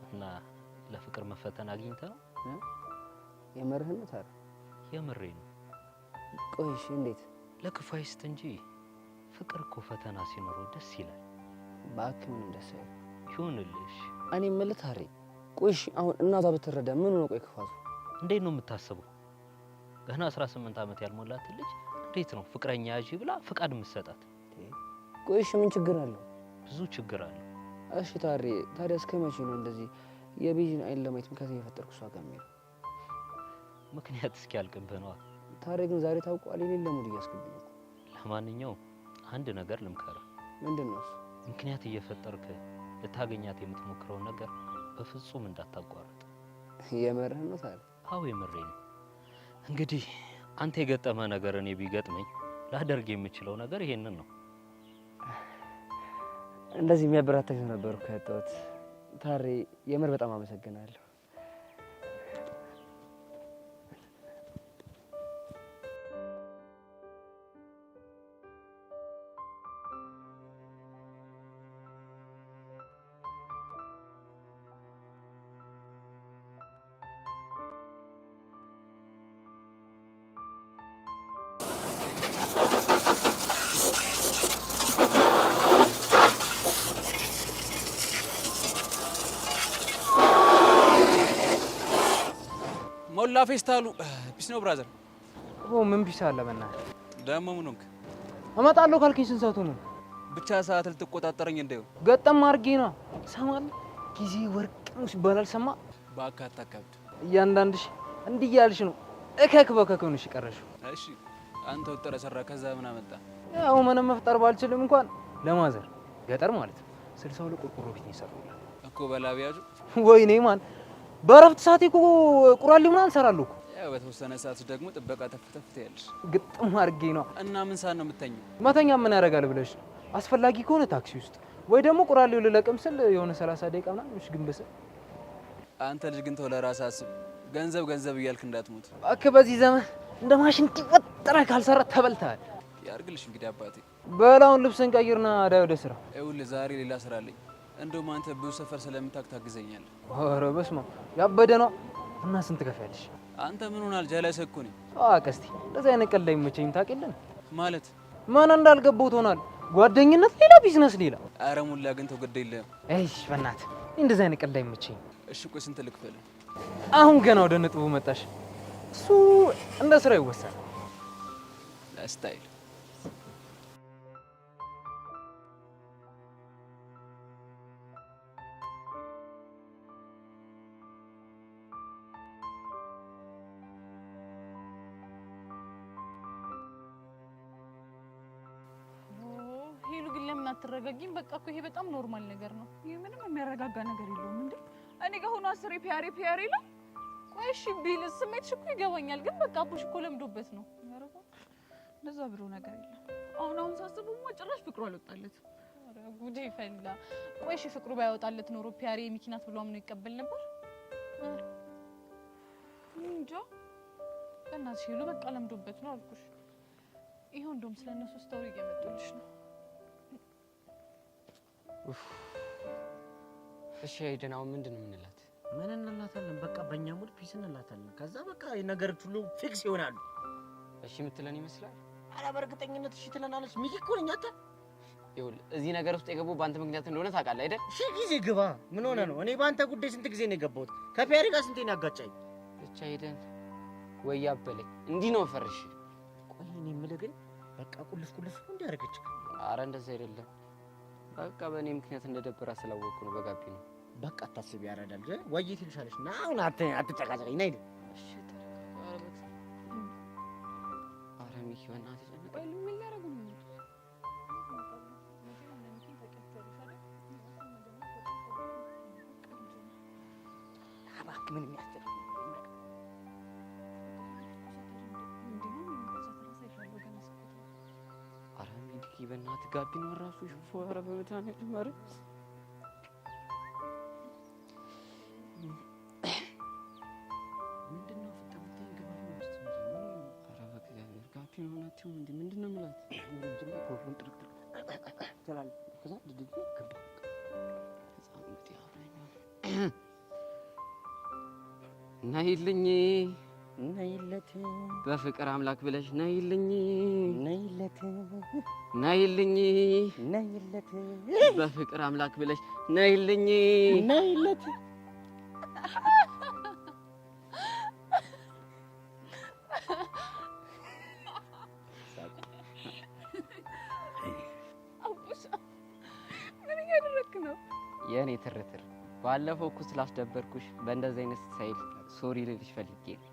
እና ለፍቅር መፈተን አግኝተህ ነው? የምርህን ነው ታሪ? የምሬ ነው። ቆይ እሺ እንዴት? ለክፉ አይስጥ እንጂ ፍቅር እኮ ፈተና ሲኖረው ደስ ይላል። እባክህ ምንም ደስ አይልም። ይሁንልሽ። እኔ የምልህ ታሪ፣ ቆይ እሺ አሁን እናቷ ብትረዳ ምን ነው? ቆይ ክፋቱ እንዴት ነው የምታስበው? ገና 18 ዓመት ያልሞላት ልጅ እንዴት ነው ፍቅረኛ ያዢ ብላ ፍቃድ የምትሰጣት? ቆይ እሺ ምን ችግር አለው? ብዙ ችግር አለው። እሺ ታሪ፣ ታዲያ እስከ መቼ ነው እንደዚህ የቤዚን አይን ለማየት ምክንያት እየፈጠርኩ እሷ ጋር የምሄደው? ምክንያት እስኪያልቅብህ ነዋ። ታዲያ ግን ዛሬ ታውቋል የሌለ ሙድ እያስገብኝ እኮ። ለማንኛውም አንድ ነገር ልምከርህ። ምንድን ነው እሱ? ምክንያት እየፈጠርክ ልታገኛት የምትሞክረውን ነገር በፍጹም እንዳታቋርጥ። የምርህን ነው ታዲያ? አዎ የምሬ ነው። እንግዲህ አንተ የገጠመ ነገር እኔ ቢገጥመኝ ላደርግ የምችለው ነገር ይሄንን ነው። እንደዚህ የሚያበረታኝ ነበር እኮ ያጣሁት። ታሪ የምር በጣም አመሰግናለሁ። ሞላ ፌስታሉ ፒስ ነው ብራዘር። ምን ፒስ አለ በእናትህ? ደግሞ ምን ሆንክ? እመጣለሁ ካልከኝ ስንት ሰዓቱ ነው? ብቻ ሰዓት ልትቆጣጠረኝ እንደው ገጠም አድርጌ ነው። ሰማለህ? ጊዜ ወርቅ ነው ሲባል አልሰማ? እባክህ አታካብድ። እያንዳንድሽ እንዲህ እያልሽ ነው እከክ በከክ ሆነሽ ቀረሽው። እሺ አንተ ወጥረ ሰራ። ከዛ ምን አመጣ? ያው ምንም መፍጠር ባልችልም እንኳን ለማዘር ገጠር ማለት ነው 62 ቆርቆሮ ቤት ነው የሰሩላት እኮ በላቢያጁ። ወይኔ ማን በረፍት ሰዓቴ እኮ ቁራሌ ምናምን እሰራለሁ እኮ። ያው በተወሰነ ሰዓት ደግሞ ጥበቃ ተፍተፍት ያለሽ ግጥም አድርጌ ነው። እና ምን ሰዓት ነው የምተኘው? መተኛ ምን ያደርጋል ብለሽ አስፈላጊ ከሆነ ታክሲ ውስጥ ወይ ደግሞ ቁራሌው ልለቅም ስል የሆነ 30 ደቂቃ ምናምን እሺ። ግን በስ አንተ ልጅ ግን ተው ለራስህ አስብ። ገንዘብ ገንዘብ እያልክ እንዳትሞት እባክህ። በዚህ ዘመን እንደ ማሽን ወጥረ ካልሰራ ተበልተሃል። ያርግልሽ እንግዲህ አባቴ። በላውን ልብስን ቀይርና ዳይ ወደ ስራ። ይኸውልህ ዛሬ ሌላ ስራ አለኝ። እንደውም አንተ ብዙ ሰፈር ስለምታውቅ ታግዘኛለህ። ኧረ በስመ አብ ያበደ ነው። እና ስንት ከፍያለሽ? አንተ ምን ሆናል? ጀለስ እኮ ነኝ። ቀስቲ እንደዚህ አይነት ቀልድ አይመቸኝም ታውቂያለሽ። ማለት ምን እንዳልገባው ትሆናል። ጓደኝነት ሌላ፣ ቢዝነስ ሌላ። ኧረ ሙላ ግን ተው ግድ የለህም። እሺ በእናትህ እንደዚህ አይነት ቀልድ አይመቸኝም። እሺ ቆይ ስንት ልክፈልህ? አሁን ገና ወደ ነጥቡ መጣሽ። እሱ እንደ ስራ ይወሰናል። ስታይል ሄሉ ግን ለምን አትረጋጊም? በቃ እኮ ይሄ በጣም ኖርማል ነገር ነው። ይሄ ምንም የሚያረጋጋ ነገር የለውም እንዴ። እኔ ጋር ሆኖ አስሬ ፒያሬ ፒያሬ ነው። ቆይ እሺ ቢል ስሜትሽ እኮ ይገባኛል፣ ግን በቃ አቡሽ እኮ ለምዶበት ነው። እንደዛ ብሎ ነገር የለም። አሁን ሳስበውማ ጭራሽ ፍቅሩ አልወጣለትም። ኧረ ጉዴ ፈላ። ቆይ እሺ ፍቅሩ ባይወጣለት ኖሮ ፒያሬ የሚኪናት ብሎ አምኖ ይቀበል ነበር? እንጃ። በእናትሽ ሄሉ በቃ ለምዶበት ነው አልኩሽ። ይሄው እንደውም ስለነሱ ስቶሪ እየመጡልሽ ነው። እሺ ሄደን አሁን ምንድን ነው የምንላት? ምን እንላታለን? በቃ በእኛ ሙድ ፒስ እንላታለን። ከዛ በቃ ነገሮች ሁሉ ፊክስ ይሆናሉ። እሺ የምትለን ይመስላል? ኧረ በእርግጠኝነት እሺ ትለናለች። ሚኪ እኮ ነኝ። አንተ ይኸውልህ እዚህ ነገር ውስጥ የገባው በአንተ ምክንያት እንደሆነ ታውቃለህ አይደል? ሺህ ጊዜ ግባ። ምን ሆነ ነው? እኔ በአንተ ጉዳይ ስንት ጊዜ ነው የገባሁት? ከፒያሪ ጋር ስንቴ ነው ያጋጫኝ? ብቻ ሄደን ወይ ያበለኝ እንዲህ ነው ፈርሽ። ቆይ እኔ የምልህ ግን በቃ ቁልፍ እንዲያደርገች። ኧረ እንደዛ አይደለም። በቃ በእኔ ምክንያት እንደደበራ ስላወቅኩ ነው። በጋቢ ነው። በቃ አታስቢ፣ ያረዳል። ወይ ትልሻለሽ ና አሁን አትጨቃጨቀኝ። ነይ እሺ ኧረ ሚኪ በእናትህ ጨነቀኝ። ምን ሊያደርጉ ነው? እባክህ ምን የሚያስጨንቅ ኧረ ሚኪ በእናትህ ጋቢ ነው እራሱ ሽፎ። ኧረ በመድኃኒዓለም ኧረ ምንድነው ፍጠምተኝ ግባ ነው እስቲ እንጂ ኧረ በእግዚአብሔር ጋቢ ነው ናቸው እንዴ? ምንድነው የምላት? ምንድነው ፕሮብሌም ጥርጥር ይችላል። ከዛ ድድግ ገባ ህፃን እንግዲህ አብረኛው ነይልኝ ነይለት በፍቅር አምላክ ብለሽ ነይልኝ ነይለት ነይልኝ ነይለት በፍቅር አምላክ ብለሽ ነይልኝ ነይለት አቡሽ ምን እያደረክ ነው? የኔ ትርትር ባለፈው እኮ ስላስደበርኩሽ በእንደዚህ አይነት ስታይል ሶሪ ልልሽ ፈልጌ ነው።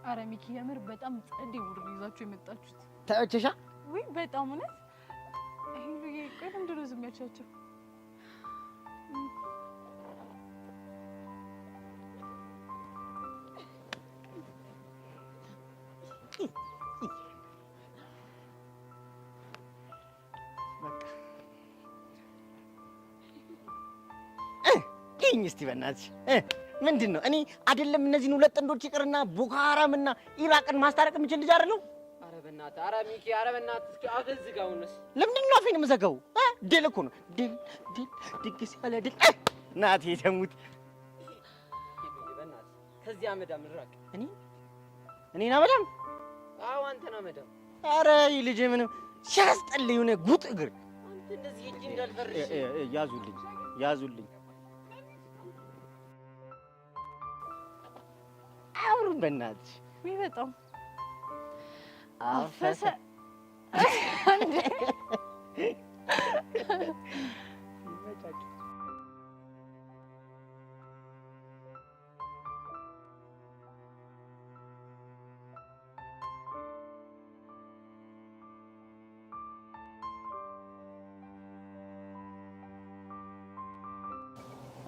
ኧረ ሚኪ የምር በጣም ጸዴ ውርድ ይዛችሁ የመጣችሁት ተመቸሻ? ወይ በጣም እውነት። ሄሉዬ ቆይ ለምንድን ነው ዝም ያልሻቸው? ይኝ እስቲ በእናትሽ ምንድን ነው? እኔ አይደለም እነዚህን ሁለት ጥንዶች ይቅርና ቦኮ ሃራምና ኢራቅን ማስታረቅ የምችል ልጅ አይደለሁ። ኧረ በእናትህ ኧረ ሚኪ ኧረ በእናትህ እስኪ አፍህን ዝጋውንስ። ለምንድን ነው አፌን የምዘጋው? ድል እኮ ነው ድል ድግስ ያለ ድል። እናቴ ተሙት። በእናትህ ከዚህ አመዳም ራቅ። እኔን አመዳም? አዎ አንተን አመዳም። ኧረ ይህ ልጅ ምንም ሲያስጠላ የሆነ ጉጥ እግር። አንተ እንደዚህ እጅ እንዳልፈርሽ ያዙልኝ አውሩ በእናትሽ። ወይ በጣም አፈሰ እንዴ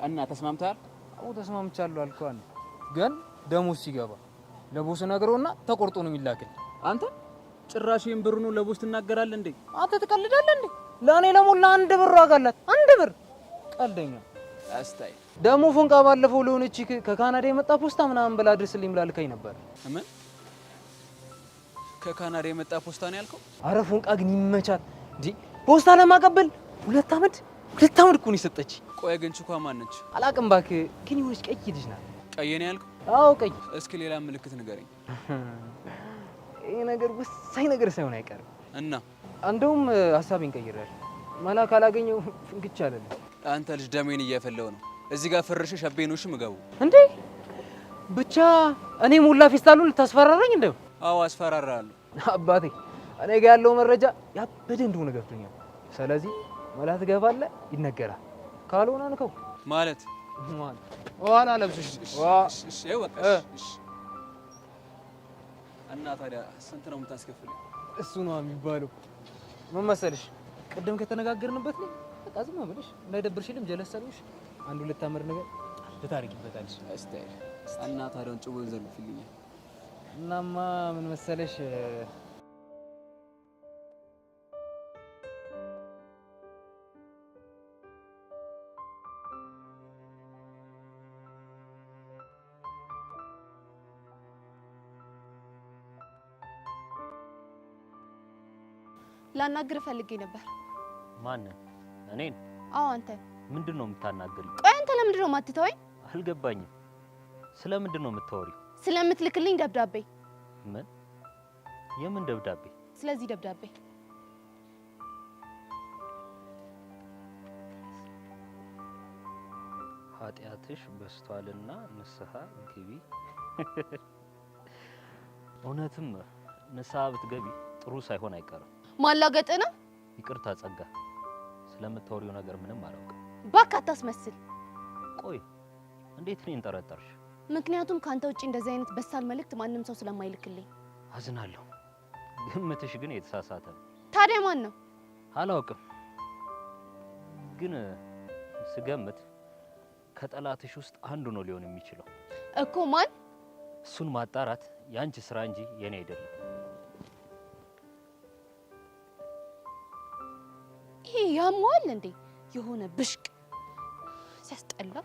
እና ተስማምተሃል? አዎ ተስማምቻለሁ አልኳል። ግን ደሞዝ ሲገባ ለቦስ ነግሮና ተቆርጦ ነው የሚላከኝ። አንተ ጭራሽ ይሄን ብር ነው ለቦስ ትናገራለህ እንዴ? አንተ ትቀልዳለህ እንዴ? ለኔ ለሞላ 1 ብር ዋጋ አላት። 1 ብር ቀልደኛ። አስታይ ደሞ ፎንቃ ባለፈው ለሆነች ከካናዳ የመጣ ፖስታ ምናምን ብላ አድርስልኝ ብላ ልካኝ ነበር። ምን ከካናዳ የመጣ ፖስታ ነው ያልከው? አረ ፎንቃ ግን ይመቻል እንዴ! ፖስታ ለማቀበል 2 አመት እኮ ነው የሰጠች። ቆይ ግን ችኳ ማን ነች? አላቅም እባክህ። ግን የሆነች ቀይ ልጅ ናት። ቀይ ነው ያልከው? አዎ ቀይ። እስኪ ሌላ ምልክት ንገረኝ። ይሄ ነገር ወሳኝ ነገር ሳይሆን አይቀርም። እና እንደውም ሐሳቤን ቀይሬያለሁ። መላ ካላገኘው ፍንክቻ አይደለም። አንተ ልጅ ደሜን እያፈለው ነው። እዚህ ጋር ፍርሽ ሸቤኖሽ ምገቡ እንዴ? ብቻ እኔ ሙላ ፌስታሉን ልታስፈራራኝ እንደው? አዎ አስፈራራለሁ። አባቴ እኔ ጋር ያለው መረጃ ያበደ እንደሆነ ገብቶኛል። ስለዚህ መላ ትገባለህ፣ ይነገራል። ካልሆነ አንከው ማለት ዋላ ለብስሽ እሺ በቃ እሺ። እና ታዲያ ስንት ነው የምታስከፍለኝ? እሱ ነው የሚባለው። ምን መሰለሽ ቅድም ከተነጋገርንበት ነው በቃ ዝም ብለሽ እንዳይደብርሽልም ጀለሰልሽ 1-2 አመር ነገር ብታርቂበታለሽ። አስታይ እና ታዲያ ጭውል ዘርግፍልኝ። እናማ ምን መሰለሽ ላናግር ፈልጌ ነበር። ማንን? እኔን? አዎ አንተ። ምንድነው የምታናግሪው? ቆይ አንተ ለምንድን ነው የማትተወኝ? አልገባኝም። ስለምንድን ነው የምታወሪው? ስለምትልክልኝ ደብዳቤ። ምን? የምን ደብዳቤ? ስለዚህ ደብዳቤ ኃጢአትሽ በስቷልና ንስሐ ግቢ። እውነትም ንስሐ ብትገቢ ጥሩ ሳይሆን አይቀርም። ማላገጥ ነው። ይቅርታ ጸጋ፣ ስለምታወሪው ነገር ምንም አላውቅም። እባክህ አታስመስል። ቆይ እንዴት እኔን ጠረጠርሽ? ምክንያቱም ካንተ ውጪ እንደዚህ አይነት በሳል መልእክት ማንም ሰው ስለማይልክልኝ። አዝናለሁ። ግምትሽ ግን የተሳሳተ ነው። ታዲያ ማን ነው? አላውቅም፣ ግን ስገምት ከጠላትሽ ውስጥ አንዱ ነው ሊሆን የሚችለው። እኮ ማን? እሱን ማጣራት ያንቺ ስራ እንጂ የኔ አይደለም። ይሄ ያሟል እንዴ? የሆነ ብሽቅ ሲያስጠላ።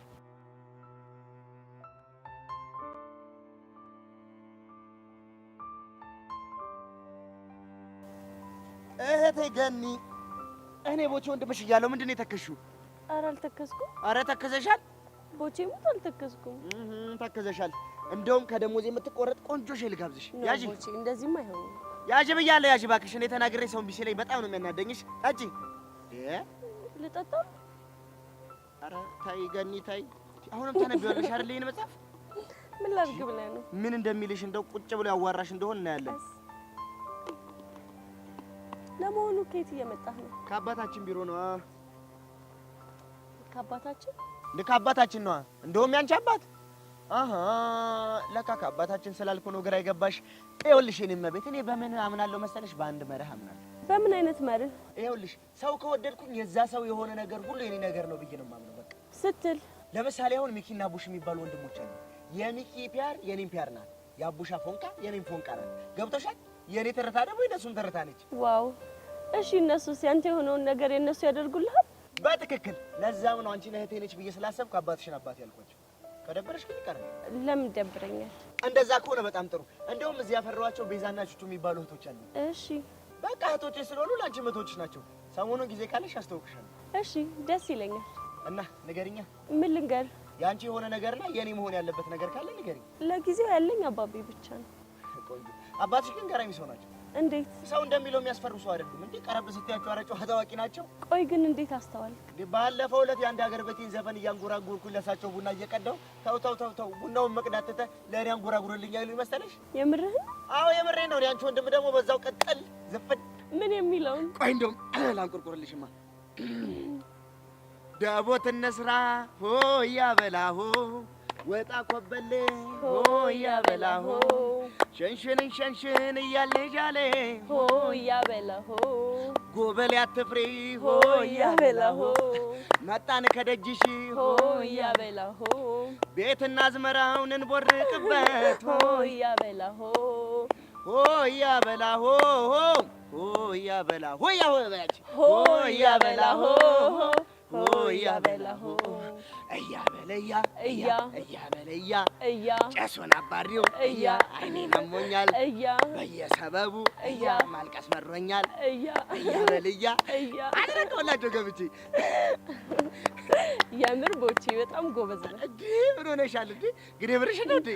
እህቴ ገኒ፣ እኔ ቦቼ ወንድምሽ እያለሁ ምንድን ነው የተከሽው? ኧረ አልተከስኩም። ኧረ ተከዘሻል። ቦቼ ሙት አልተከስኩም። ተከዘሻል። እንደውም ከደሞዝ የምትቆረጥ ቆንጆ ሼል ጋብዝሽ። ያጂ ቦቼ እንደዚህማ አይሆንም። ያጂ ብያለሁ። ያጂ እባክሽ፣ እኔ ተናግሬ ሰው እምቢ ሲለኝ በጣም ነው የሚያናደኝሽ። ታጂ ልጠጣ። ኧረ ታይ ገኒ ታይ። አሁንም ታነቢዋለሽ አይደል? ይሄን መጽሐፍ ምን ላድርግ ብለህ ነው? ምን እንደሚልሽ እንደው ቁጭ ብሎ ያዋራሽ እንደሆነ እናያለን። ለመሆኑ ከየት እየመጣህ ነው? ከአባታችን ቢሮ ነው። ከአባታችን? ከአባታችን ነው። እንደውም ያንቺ አባት። አሃ ለካ ከአባታችን ስላልኩ ነው ግራ የገባሽ። ይኸውልሽ የኔ እመቤት፣ እኔ በምን አምናለሁ መሰለሽ? በአንድ መርህ አምናለሁ። በምን አይነት መርህ? ይኸውልሽ ሰው ከወደድኩኝ የዛ ሰው የሆነ ነገር ሁሉ የኔ ነገር ነው ብዬ ነው የማምነው። በቃ ስትል ለምሳሌ አሁን ሚኪና ቡሽ የሚባሉ ወንድሞች አሉ። የሚኪ ፒያር የኔም ፒያር ናት። የአቡሻ ፎንቃ የኔም ፎንቃ ናት። ገብቶሻል? የኔ ትርታ ደግሞ የነሱም ትርታ ነች። ዋው! እሺ እነሱስ ያንተ የሆነውን ነገር የነሱ ያደርጉልሃል? በትክክል። ለዛም ነው አንቺ እህቴ ነች ብዬ ስላሰብኩ አባትሽን አባት ያልኳቸው። ከደበረሽ ግን ይቀር። ለምን ደብረኛል? እንደዛ ከሆነ በጣም ጥሩ። እንደውም እዚህ ያፈራኋቸው ቤዛና ቹቹ የሚባሉ እህቶች አሉ። እሺ በቃ እህቶቼ ስለሆኑ ለአንቺ እህቶችሽ ናቸው። ሰሞኑን ጊዜ ካለሽ አስተዋውቅሻለሁ። እሺ ደስ ይለኛል። እና ንገሪኛ። ምን ልንገር? ያንቺ የሆነ ነገርና የኔ መሆን ያለበት ነገር ካለ ንገሪኝ። ለጊዜው ያለኝ አባቤ ብቻ ነው። ቆንጆ። አባትሽ ግን ገራሚ ሰው ናቸው። እንዴት? ሰው እንደሚለው የሚያስፈሩ ሰው አይደሉም እንዴ? ቀረብ ስትያቸው ኧረ ጨዋ ታዋቂ ናቸው። ቆይ ግን እንዴት አስተዋልክ? ባለፈው ዕለት የአንድ ሀገር ቤቴን ዘፈን እያንጎራጎርኩኝ ለሳቸው ቡና እየቀዳሁ ተው ቡናውን መቅዳት ትተህ ለእኔ አንጎራጉርልኝ ያሉኝ መሰለሽ? የምርህን? አዎ የምሬን ነው። ያንቺ ወንድም ደግሞ በዛው ቀጠል ዝፍን። ምን የሚለውን? ቆይ እንደውም ላንቆርቆርልሽማ። ዳቦት እንስራ ሆያ በላሆ ወጣ ኮበሌ ሆያ በላሆ ሸንሽን እያልሽ ጃሌ ሆያ በላሆ ጎበሌ አትፍሪ ሆያ በላሆ መጣን ከደጅሽ ሆያ በላሆ ቤትና አዝመራውን እንቦርቅበት ሆያ በላሆ ሆያ በላሆ ሆያ በላ ሆያ ሆያ በላሆ ሆያ በላሆ እያ በለያ እያ እያ በለያ እያ ጨሱን አባሪው እያ አይኔን አሞኛል እያ በየሰበቡ እያ ማልቀስ መሮኛል እያ እያ በለያ እያ አድረቀውላቸው ገብቼ የምር ቦቼ በጣም ጎበዝ ነው እንዴ ምን ሆነሻል እንዴ ግዴ ብርሽ ነው እንዴ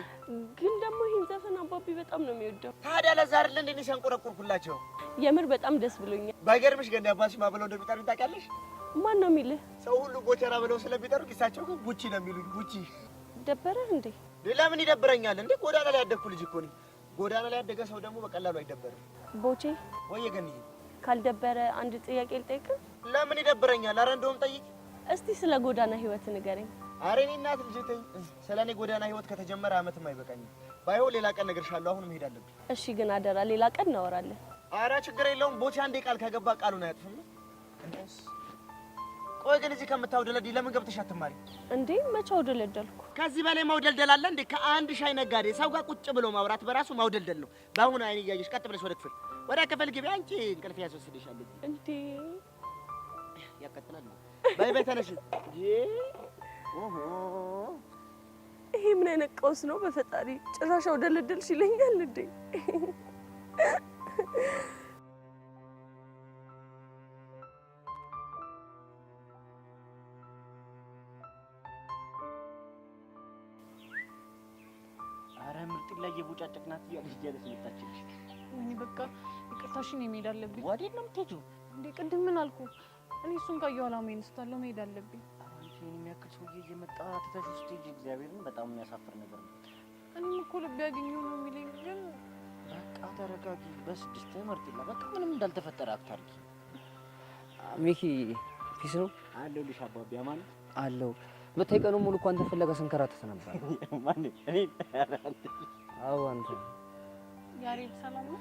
ግን ደግሞ ይህን ዘፈን አባቢ በጣም ነው የሚወደው ታዲያ ለዛ አይደል እንዴ ሲያንቆረቁርኩላቸው የምር በጣም ደስ ብሎኛል ባይገርምሽ ገና አባትሽ ማብለው እንደሚጠሩኝ ታውቂያለሽ ማን ነው የሚልህ ሰው ሁሉ ቦቸራ ብለው ስለሚጠሩ ኪሳቸው ግን ቡቺ ነው የሚሉኝ ቡቺ ደበረህ እንዴ ለምን ይደብረኛል እንዴ ጎዳና ላይ ያደግኩ ልጅ እኮ ነኝ ጎዳና ላይ ያደገ ሰው ደግሞ በቀላሉ አይደበርም ቦቼ ወይ ገንዬ ካልደበረ አንድ ጥያቄ ልጠይቅህ ለምን ይደብረኛል አረ እንደውም ጠይቅ እስቲ ስለ ጎዳና ህይወት ንገረኝ አረ እኔ እናት ልጅ ተይ ስለኔ ጎዳና ህይወት ከተጀመረ አመትም አይበቃኝም ባይሆን ሌላ ቀን እነግርሻለሁ አሁን መሄድ አለብኝ እሺ ግን አደራ ሌላ ቀን እናወራለን አረ ችግር የለውም ቦቼ አንዴ ቃል ከገባ ቃሉን አያጥፍም እንደስ ቆይ ግን እዚህ ከምታውደለዲ ለምን ገብተሽ አትማሪ እንዴ መቼ አውደለደልኩ ከዚህ በላይ ማውደልደል አለ እንዴ ከአንድ ሻይ ነጋዴ ሰው ጋር ቁጭ ብሎ ማውራት በራሱ ማውደልደል ነው በአሁን አይን እያየሽ ቀጥ ብለሽ ወደ ክፍል ግቢ አንቺ እንቅልፍ ያስወስድሻል እንዴ ያቀጥላል ባይ ባይ ተነሽ ኦሆ ይሄ ምን አይነት ቀውስ ነው በፈጣሪ ጭራሽ አውደለደልሽ ይለኛል እንዴ ላይ የቡጫጭቅናት እያለች ልታችልሽ ወይኔ በቃ ይቅርታሽን መሄድ አለብኝ ወዴት ነው የምትሄጂው እንዴ ቅድም ምን አልኩ እኔ እሱን ካየሁ ኋላ መሄድ ስታለው መሄድ አለብኝ አንቺ የሚያክል ሰውዬ እየመጣ ትተሽ ውስጥ ሂጂ እግዚአብሔርን በጣም የሚያሳፍር ነገር ነው እኔም እኮ ልብ ያገኘው ነው የሚለኝ ግን በቃ ተረጋጊ በስድስት መርጥላ በቃ ምንም እንዳልተፈጠረ አክታርጊ ሚኪ ፒስ ነው አለሁልሽ አባቢ አማን አለው መታይ ቀኑ ሙሉ እኮ አንተ ፍለጋ ስንከራተት ነበር ማን እኔ አዎ አንተ ያሬድ ሰላም ነው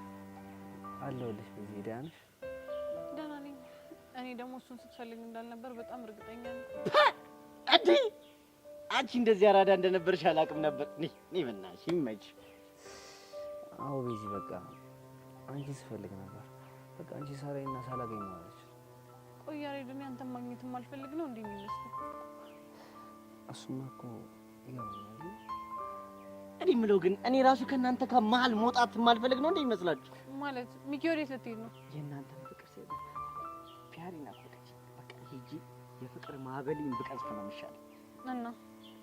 አለሁልሽ በዚህ ደህና ነሽ ደህና ነኝ እኔ ደግሞ እሱን ስትፈልግ እንዳልነበር በጣም እርግጠኛ ነኝ አዲ አንቺ እንደዚህ አራዳ እንደነበርሽ አላውቅም ነበር ነይ በእናትሽ ይመች አዎ በዚህ በቃ አንቺ ስፈልግ ነበር በቃ አንቺ ሳላይና ሳላገኝ ማለች ቆይ ያሬድን አንተን ማግኘትም አልፈልግ ነው እንዴ የሚመስለው እሱማ እኮ ይገባኛል እኔ የምለው ግን እኔ ራሱ ከእናንተ ከመሀል መውጣት የማልፈልግ ነው እንዴ ይመስላችሁ ማለት ሚኪ ወዴት ልትሄድ ነው የእናንተ ፍቅር ሲል ፒያሪና ኮቴጅ በቃ ሂጂ የፍቅር ማዕበልን ብቀዝፍ ነው የሚሻለው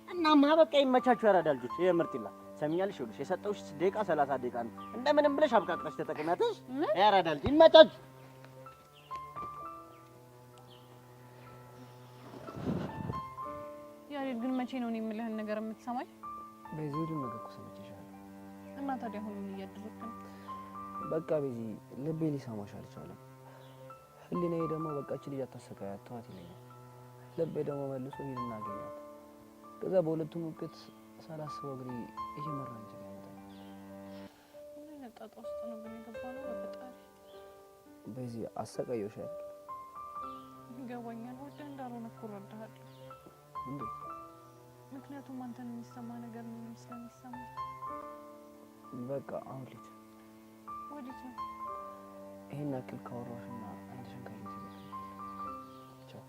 እናማ በቃ ይመቻችሁ ያራዳ ልጆች የምርጥላ ሰሚኛልሽ ይኸውልሽ የሰጠውሽ ደቂቃ 30 ደቂቃ ነው እንደምንም ብለሽ አብቃቅተሽ ተጠቅሚያትሽ ያራዳ ልጅ ይመቻችሁ ያሬድ ግን መቼ ነው እኔ የምልህን ነገር የምትሰማኝ በዚህ ሁሉ ነገር እኮ ሰምቼሻለሁ እና ታዲያ አሁን ምን እያደረግክ ነው በቃ በዚህ ልቤ ሊሰማሽ አልቻለም ህሊናዬ ደግሞ በቃ እቺ ልጅ አታሰቃያት ተዋት ይለኛል ልቤ ደግሞ መልሶ ሂድና አገኛት ከዛ በሁለቱም ወቅት ሳላስበው እግሬ እየመራኝ ይችላል ምን ነጣጣ ውስጥ ነው ግን የገባነው በፈጣሪ በዚህ አሰቃየሁሽ አይደል ይገባኛል ወደ እንዳልሆነ እኮ እረዳሃለሁ እንዴ ምክንያቱም አንተን የሚሰማ ነገር ምንም ስለሚሰማ በቃ አሁን ልጅ ወዴት ነው ይሄን ያክል ካወራሽና አንቺን ካየሁት ቻው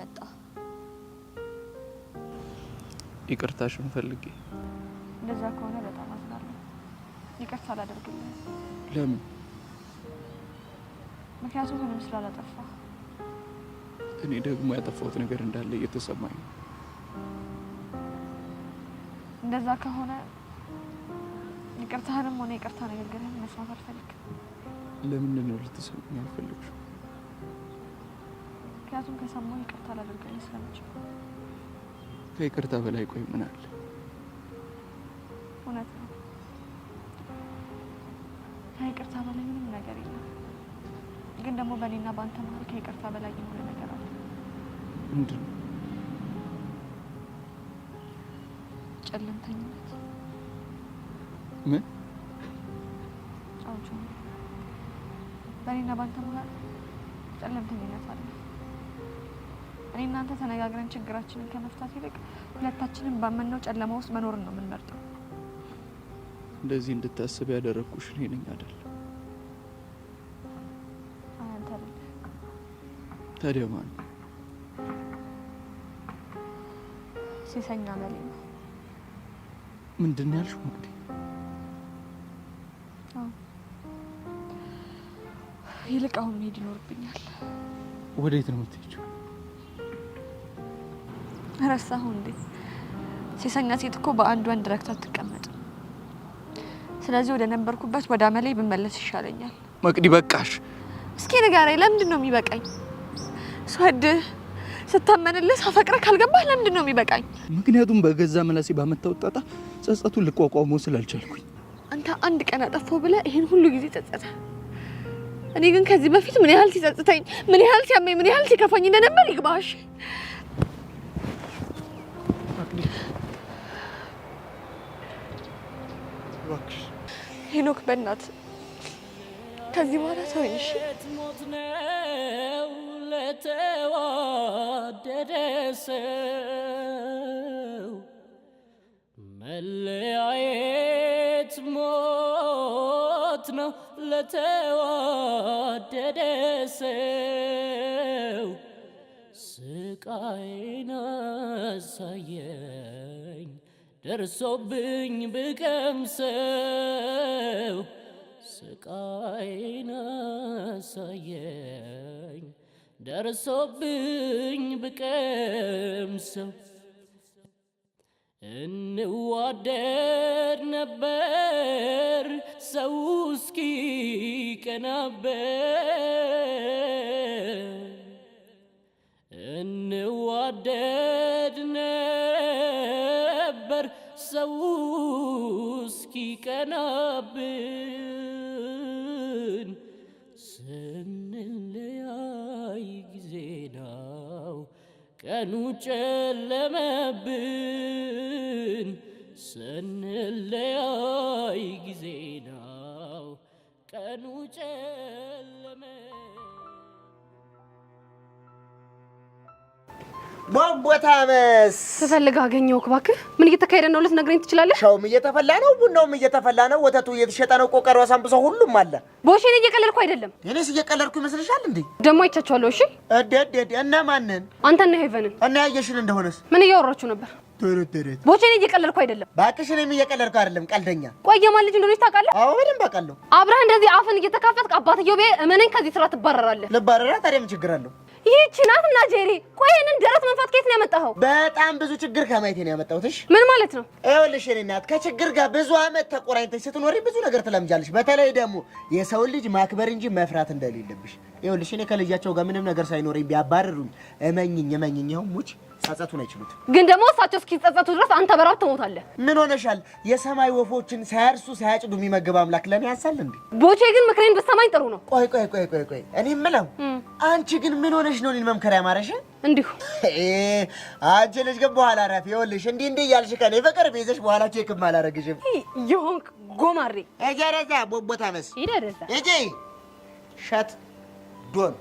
መጣ። ይቅርታሽን ፈልጌ። እንደዛ ከሆነ በጣም አዝናለሁ። ይቅርታ አላደርግልህም። ለምን? ምክንያቱም ምንም ስላላጠፋ። እኔ ደግሞ ያጠፋሁት ነገር እንዳለ እየተሰማኝ ነው። እንደዛ ከሆነ ይቅርታህንም ሆነ ይቅርታ ንግግርህን መስማት አልፈልግም። ለምንድን ነው ልትሰማኝ አልፈልግሽም? ምክንያቱም ከሰማሁ ይቅርታ ላደርግልህ ስለምችል። ከይቅርታ በላይ ቆይ ምን አለ? እውነት ነው። ከይቅርታ በላይ ምንም ነገር የለም። ግን ደግሞ በእኔና በአንተ መሀል ከይቅርታ በላይ የሆነ ነገር አለ። ምንድን ነው? ጨለምተኝነት። ምን? አውጆ በእኔና በአንተ መሀል ጨለምተኝነት አለ። እኔ እናንተ ተነጋግረን ችግራችንን ከመፍታት ይልቅ ሁለታችንን ባመነው ጨለማ ውስጥ መኖርን ነው የምንመርጠው። እንደዚህ እንድታስብ ያደረኩሽ እኔ ነኝ አይደል? አንተ አይደል? ታዲያ ማን? ሲሰኛ መሌ ነው። ምንድን ነው ያልሽው? እንግዲህ ይልቅ አሁን መሄድ ይኖርብኛል። ወዴት ነው የምትሄጂው? ረሳሁ እንዴ? ሴሰኛ ሴት እኮ በአንድ ወንድ ረክታ አትቀመጥም። ስለዚህ ወደ ነበርኩበት ወደ አመሌ ብመለስ ይሻለኛል። መቅዲ በቃሽ። እስኪ ንገረኝ፣ ለምንድን ነው የሚበቃኝ? ስወድህ ስታመንልህ ሳፈቅርህ ካልገባህ ለምንድን ነው የሚበቃኝ? ምክንያቱም በገዛ ምላሴ ባመጣው ጣጣ ጸጸቱን ልቋቋመው ስላልቻልኩኝ። አንተ አንድ ቀን አጠፋው ብለህ ይሄን ሁሉ ጊዜ ጸጸተ። እኔ ግን ከዚህ በፊት ምን ያህል ሲጸጽተኝ፣ ምን ያህል ሲያመኝ፣ ምን ያህል ሲከፋኝ እንደነበር ይግባሽ። ሄኖክ በእናት ከዚህ በኋላ ተወኝ እሺ? ለተዋደደ ሰው መለያየት ሞት ነው። ለተዋደደ ሰው ስቃይን አሳየኝ ደርሶብኝ ብቀምሰው ስቃይን አሳየኝ ደርሶብኝ ብቀምሰው እንዋደድ ነበር ሰው እስኪ ቀናበት እንዋደድ ነበር ሰው እስኪ ቀናብን ስንለያይ ጊዜ ነው ቀኑ ጨለመብን ስንለያይ ጊዜ ነው ቀኑ ጨለመ። ቦቦታመስ ስፈልግ አገኘሁህ። እባክህ ምን እየተካሄደ ነው ልትነግረኝ ትችላለህ? ሻውም እየተፈላ ነው፣ ቡናውም እየተፈላ ነው፣ ወተቱ እየተሸጠ ነው፣ ቆቀሯ ሳምቡሳው ሁሉም አለ። ቦሼን እየቀለድኩ አይደለም። እኔስ እየቀለድኩ ይመስልሻል እንዴ? ደግሞ አይቻቸዋለሁ። እሺ እደደደ እና ማንን? አንተና ሄቨንን። እና ያየሽን እንደሆነስ ምን እያወራችሁ ነበር? ተረተረት ቦሼን እየቀለድኩ አይደለም። ባክሽ እኔም እየቀለድኩ አይደለም፣ ቀልደኛ። ቆይ የማን ልጅ እንደሆነች ታውቃለህ? አዎ በደንብ አውቃለሁ። አብረህ እንደዚህ አፍን እየተካፈትክ አባትየው ቤ እመነኝ ከዚህ ስራ ትባረራለህ። ልባረራ? ታዲያ ምን ችግር አለው? ይህቺ ናትና ጄሪ። ቆይ ይሄንን ደረት መንፋት ከየት ነው ያመጣኸው? በጣም ብዙ ችግር ከማየቴ ነው ያመጣሁት። እሺ ምን ማለት ነው? ይኸውልሽ የእኔ እናት ከችግር ጋር ብዙ አመት ተቆራኝተሽ ስትኖሪ ብዙ ነገር ትለምጃለሽ። በተለይ ደግሞ የሰው ልጅ ማክበር እንጂ መፍራት እንደሌለብሽ። ይኸውልሽ እኔ ከልጃቸው ጋር ምንም ነገር ሳይኖረኝ ቢያባርሩኝ እመኝኝ ይኸው ሙች ጸጸቱን አይችሉት። ግን ደግሞ እሳቸው እስኪጸጸቱ ድረስ አንተ በራብ ትሞታለህ። ምን ሆነሻል? የሰማይ ወፎችን ሳያርሱ ሳያጭዱ የሚመግብ አምላክ ለኔ ያንሳል እንዴ? ቦቼ ግን ምክሬን ብትሰማኝ ጥሩ ነው። ቆይ እኔ የምለው አንቺ ግን ምን ሆነሽ ነው እኔን መምከር ያማረሽ? እንዲሁ አንቺ ልጅ ግን በኋላ አራፊ ይኸውልሽ እንዲህ እያልሽ ከኔ ፍቅር ቤዘሽ በኋላ ቼክም አላረግሽም። ይሆንክ ጎማሬ እጀረዛ ቦቦታመስ ይደረዛ እጂ ሸት ዶን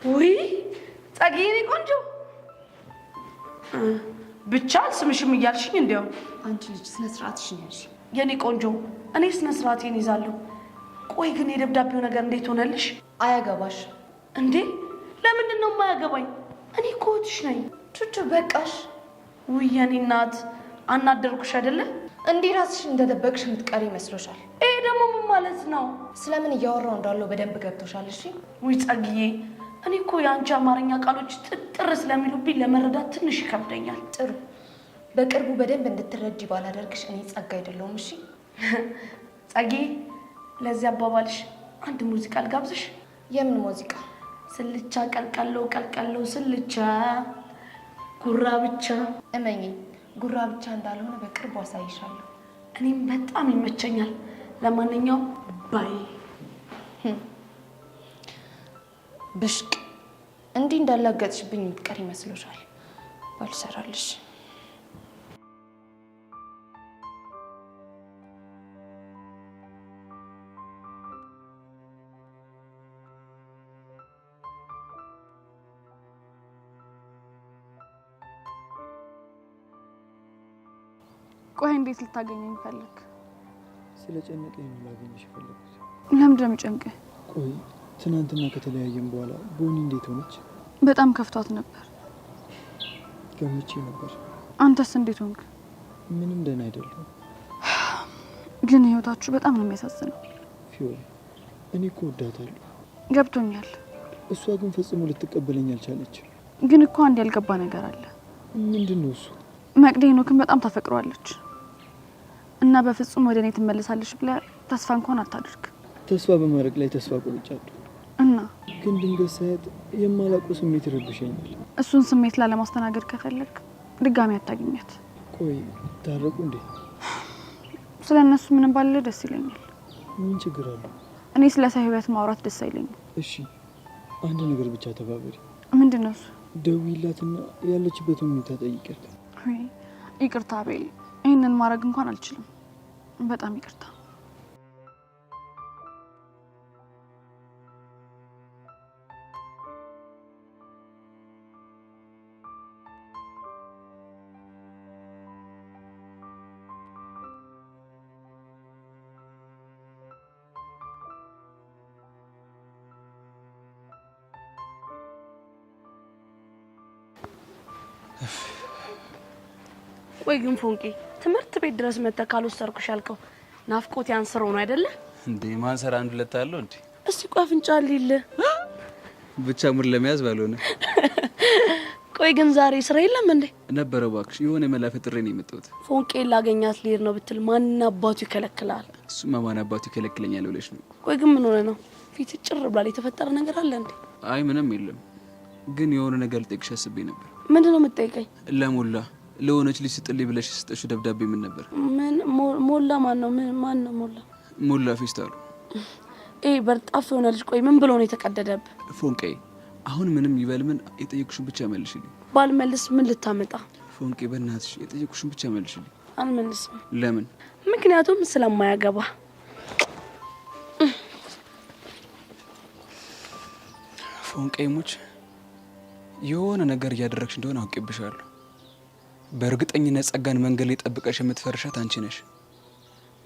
ውይ ጸጊዬ፣ ቆንጆ ብቻ አልስምሽም እያልሽኝ እንዲያው አንቺ ልጅ ስነ ስርዓትሽን ያዥ። የኔ ቆንጆ እኔ ስነ ስርዓቴን ይዛለሁ። ቆይ ግን የደብዳቤው ነገር እንዴት ሆነልሽ? አያገባሽ እንዴ? ለምንድን ነው የማያገባኝ? እኔ እኮ እህትሽ ነኝ። ቹቹ በቃሽ። ውይ የኔ እናት አናደርኩሽ አይደለ? እንዲህ ራስሽን እንደደበቅሽ የምትቀሪ ይመስሎሻል? ይሄ ደግሞ ምን ማለት ነው? ስለምን እያወራው እንዳለው በደንብ ገብቶሻል? እሺ ውይ ጸግዬ፣ እኔ እኮ የአንቺ አማርኛ ቃሎች ጥጥር ስለሚሉብኝ ለመረዳት ትንሽ ይከብደኛል። ጥሩ፣ በቅርቡ በደንብ እንድትረጂ ባላደርግሽ እኔ ጸጋ አይደለሁም። እሺ ጸግዬ፣ ለዚህ አባባልሽ አንድ ሙዚቃ ልጋብዝሽ። የምን ሙዚቃ? ስልቻ ቀልቀሎ ቀልቀሎ ስልቻ ጉራ ብቻ። እመኚኝ ጉራ ብቻ እንዳልሆነ በቅርቡ አሳይሻለሁ። እኔም በጣም ይመቸኛል። ለማንኛውም ባይ። ብሽቅ እንዲህ እንዳላገጥሽብኝ የምትቀር ይመስሎሻል? ባልሰራልሽ። ቆይ እንዴት ልታገኘኝ ፈለግ? ስለጨነቀኝ ነው ላገኝሽ የፈለኩት። ለምንድን ነው የሚጨንቅህ? ቆይ ትናንትና ከተለያየን በኋላ ቦኒ እንዴት ሆነች? በጣም ከፍቷት ነበር። ገምቼ ነበር። አንተስ እንዴት ሆንክ? ምንም ደህና አይደለም። ግን ህይወታችሁ በጣም ነው የሚያሳዝነው። ፊዮሪ፣ እኔ እኮ ወዳታለሁ። ገብቶኛል። እሷ ግን ፈጽሞ ልትቀበለኝ አልቻለች። ግን እኮ አንድ ያልገባ ነገር አለ። ምንድን ነው እሱ? መቅዲ ሄኖክን በጣም ታፈቅረዋለች እና በፍጹም ወደ እኔ ትመለሳለች ብለህ ተስፋ እንኳን አታድርግ። ተስፋ በማድረግ ላይ ተስፋ ቆርጫለሁ እና ግን ድንገት ሳያት የማላውቀው ስሜት ይረብሸኛል። እሱን ስሜት ላለማስተናገድ ከፈለግ ድጋሚ አታገኛት። ቆይ ታረቁ እንዴ? ስለ እነሱ ምንም ባለ ደስ ይለኛል። ምን ችግር አለው? እኔ ስለ ሰው ህይወት ማውራት ደስ አይለኝም። እሺ አንድ ነገር ብቻ ተባበሪ። ምንድን ነው እሱ? ደውይላትና ያለችበትን ሁኔታ ጠይቂያት። ይቅርታ አቤል፣ ይህንን ማድረግ እንኳን አልችልም። በጣም ይቅርታ። ቆይ ግን ፎንቄ ትምህርት ቤት ድረስ መተህ ካልወሰድኩሽ ያልከው ናፍቆት ያንስረው ነው አይደለ እንዴ? ማንሰራ አንድ ሁለት አለው እንዴ? እስቲ ቆይ አፍንጫ ሊል ብቻ ሙር ለመያዝ ባልሆነ። ቆይ ግን ዛሬ ስራ የለም እንዴ? ነበረ እባክሽ፣ የሆነ መላፈ ጥሬ ነው የመጣሁት። ፎንቄ ላገኛት ልሄድ ነው ብትል ማን አባቱ ይከለክላል? እሱማ ማን አባቱ ይከለክለኛል ብለሽ ነው? ቆይ ግን ምን ሆነ ነው ፊት ጭር ብሏል? የተፈጠረ ነገር አለ እንዴ? አይ ምንም የለም፣ ግን የሆነ ነገር ልጠይቅሽ አስቤ ነበር። ምንድነው የምትጠይቀኝ? ለሞላ ለሆነች ልጅ ስጥልኝ ብለሽ ስጠሽው ደብዳቤ ምን ነበር? ምን ሞላ? ማን ነው? ማን ነው ሞላ? ሞላ ፌስታሉ። በርጣፍ የሆነ ልጅ። ቆይ ምን ብሎ ነው የተቀደደብህ? ፎንቄ አሁን ምንም ይበል ምን የጠየቁሽን ብቻ መልሽልኝ። ባልመልስ ምን ልታመጣ? ፎንቄ በእናትሽ የጠየቁሽን ብቻ መልሽልኝ። አልመልስም። ለምን? ምክንያቱም ስለማያገባ። ፎንቄ ሙች የሆነ ነገር እያደረግሽ እንደሆነ አውቄብሻለሁ። በእርግጠኝነት ጸጋን መንገድ ላይ ጠብቀሽ የምትፈርሻት አንቺ ነሽ።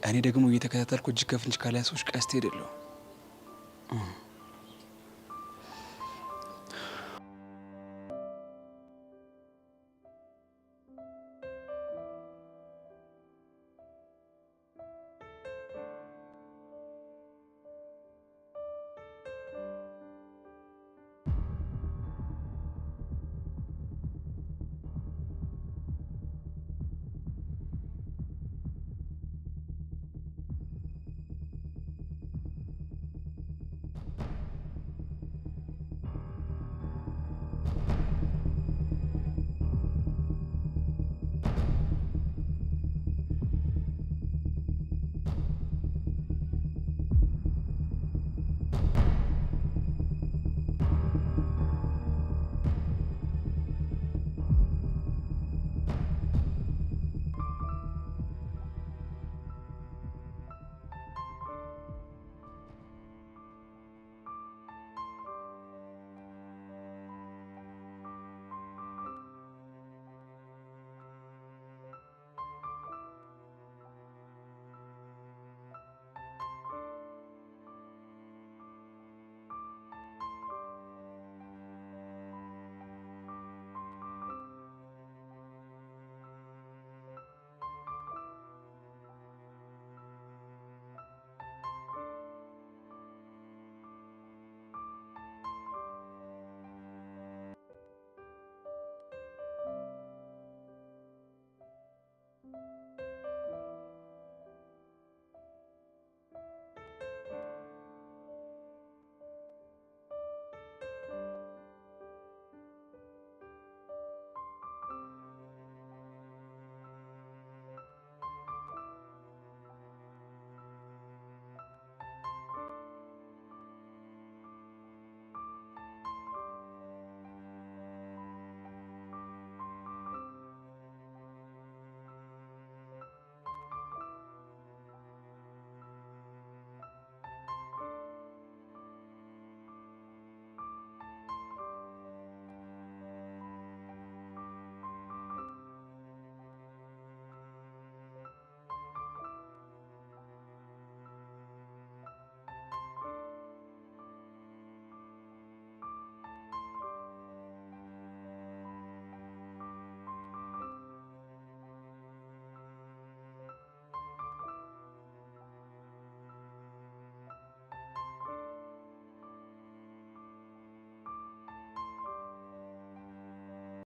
እኔ ደግሞ እየተከታተልኩ እጅ ከፍንጅ ካልያዝኩሽ ቀስት ሄደለሁ።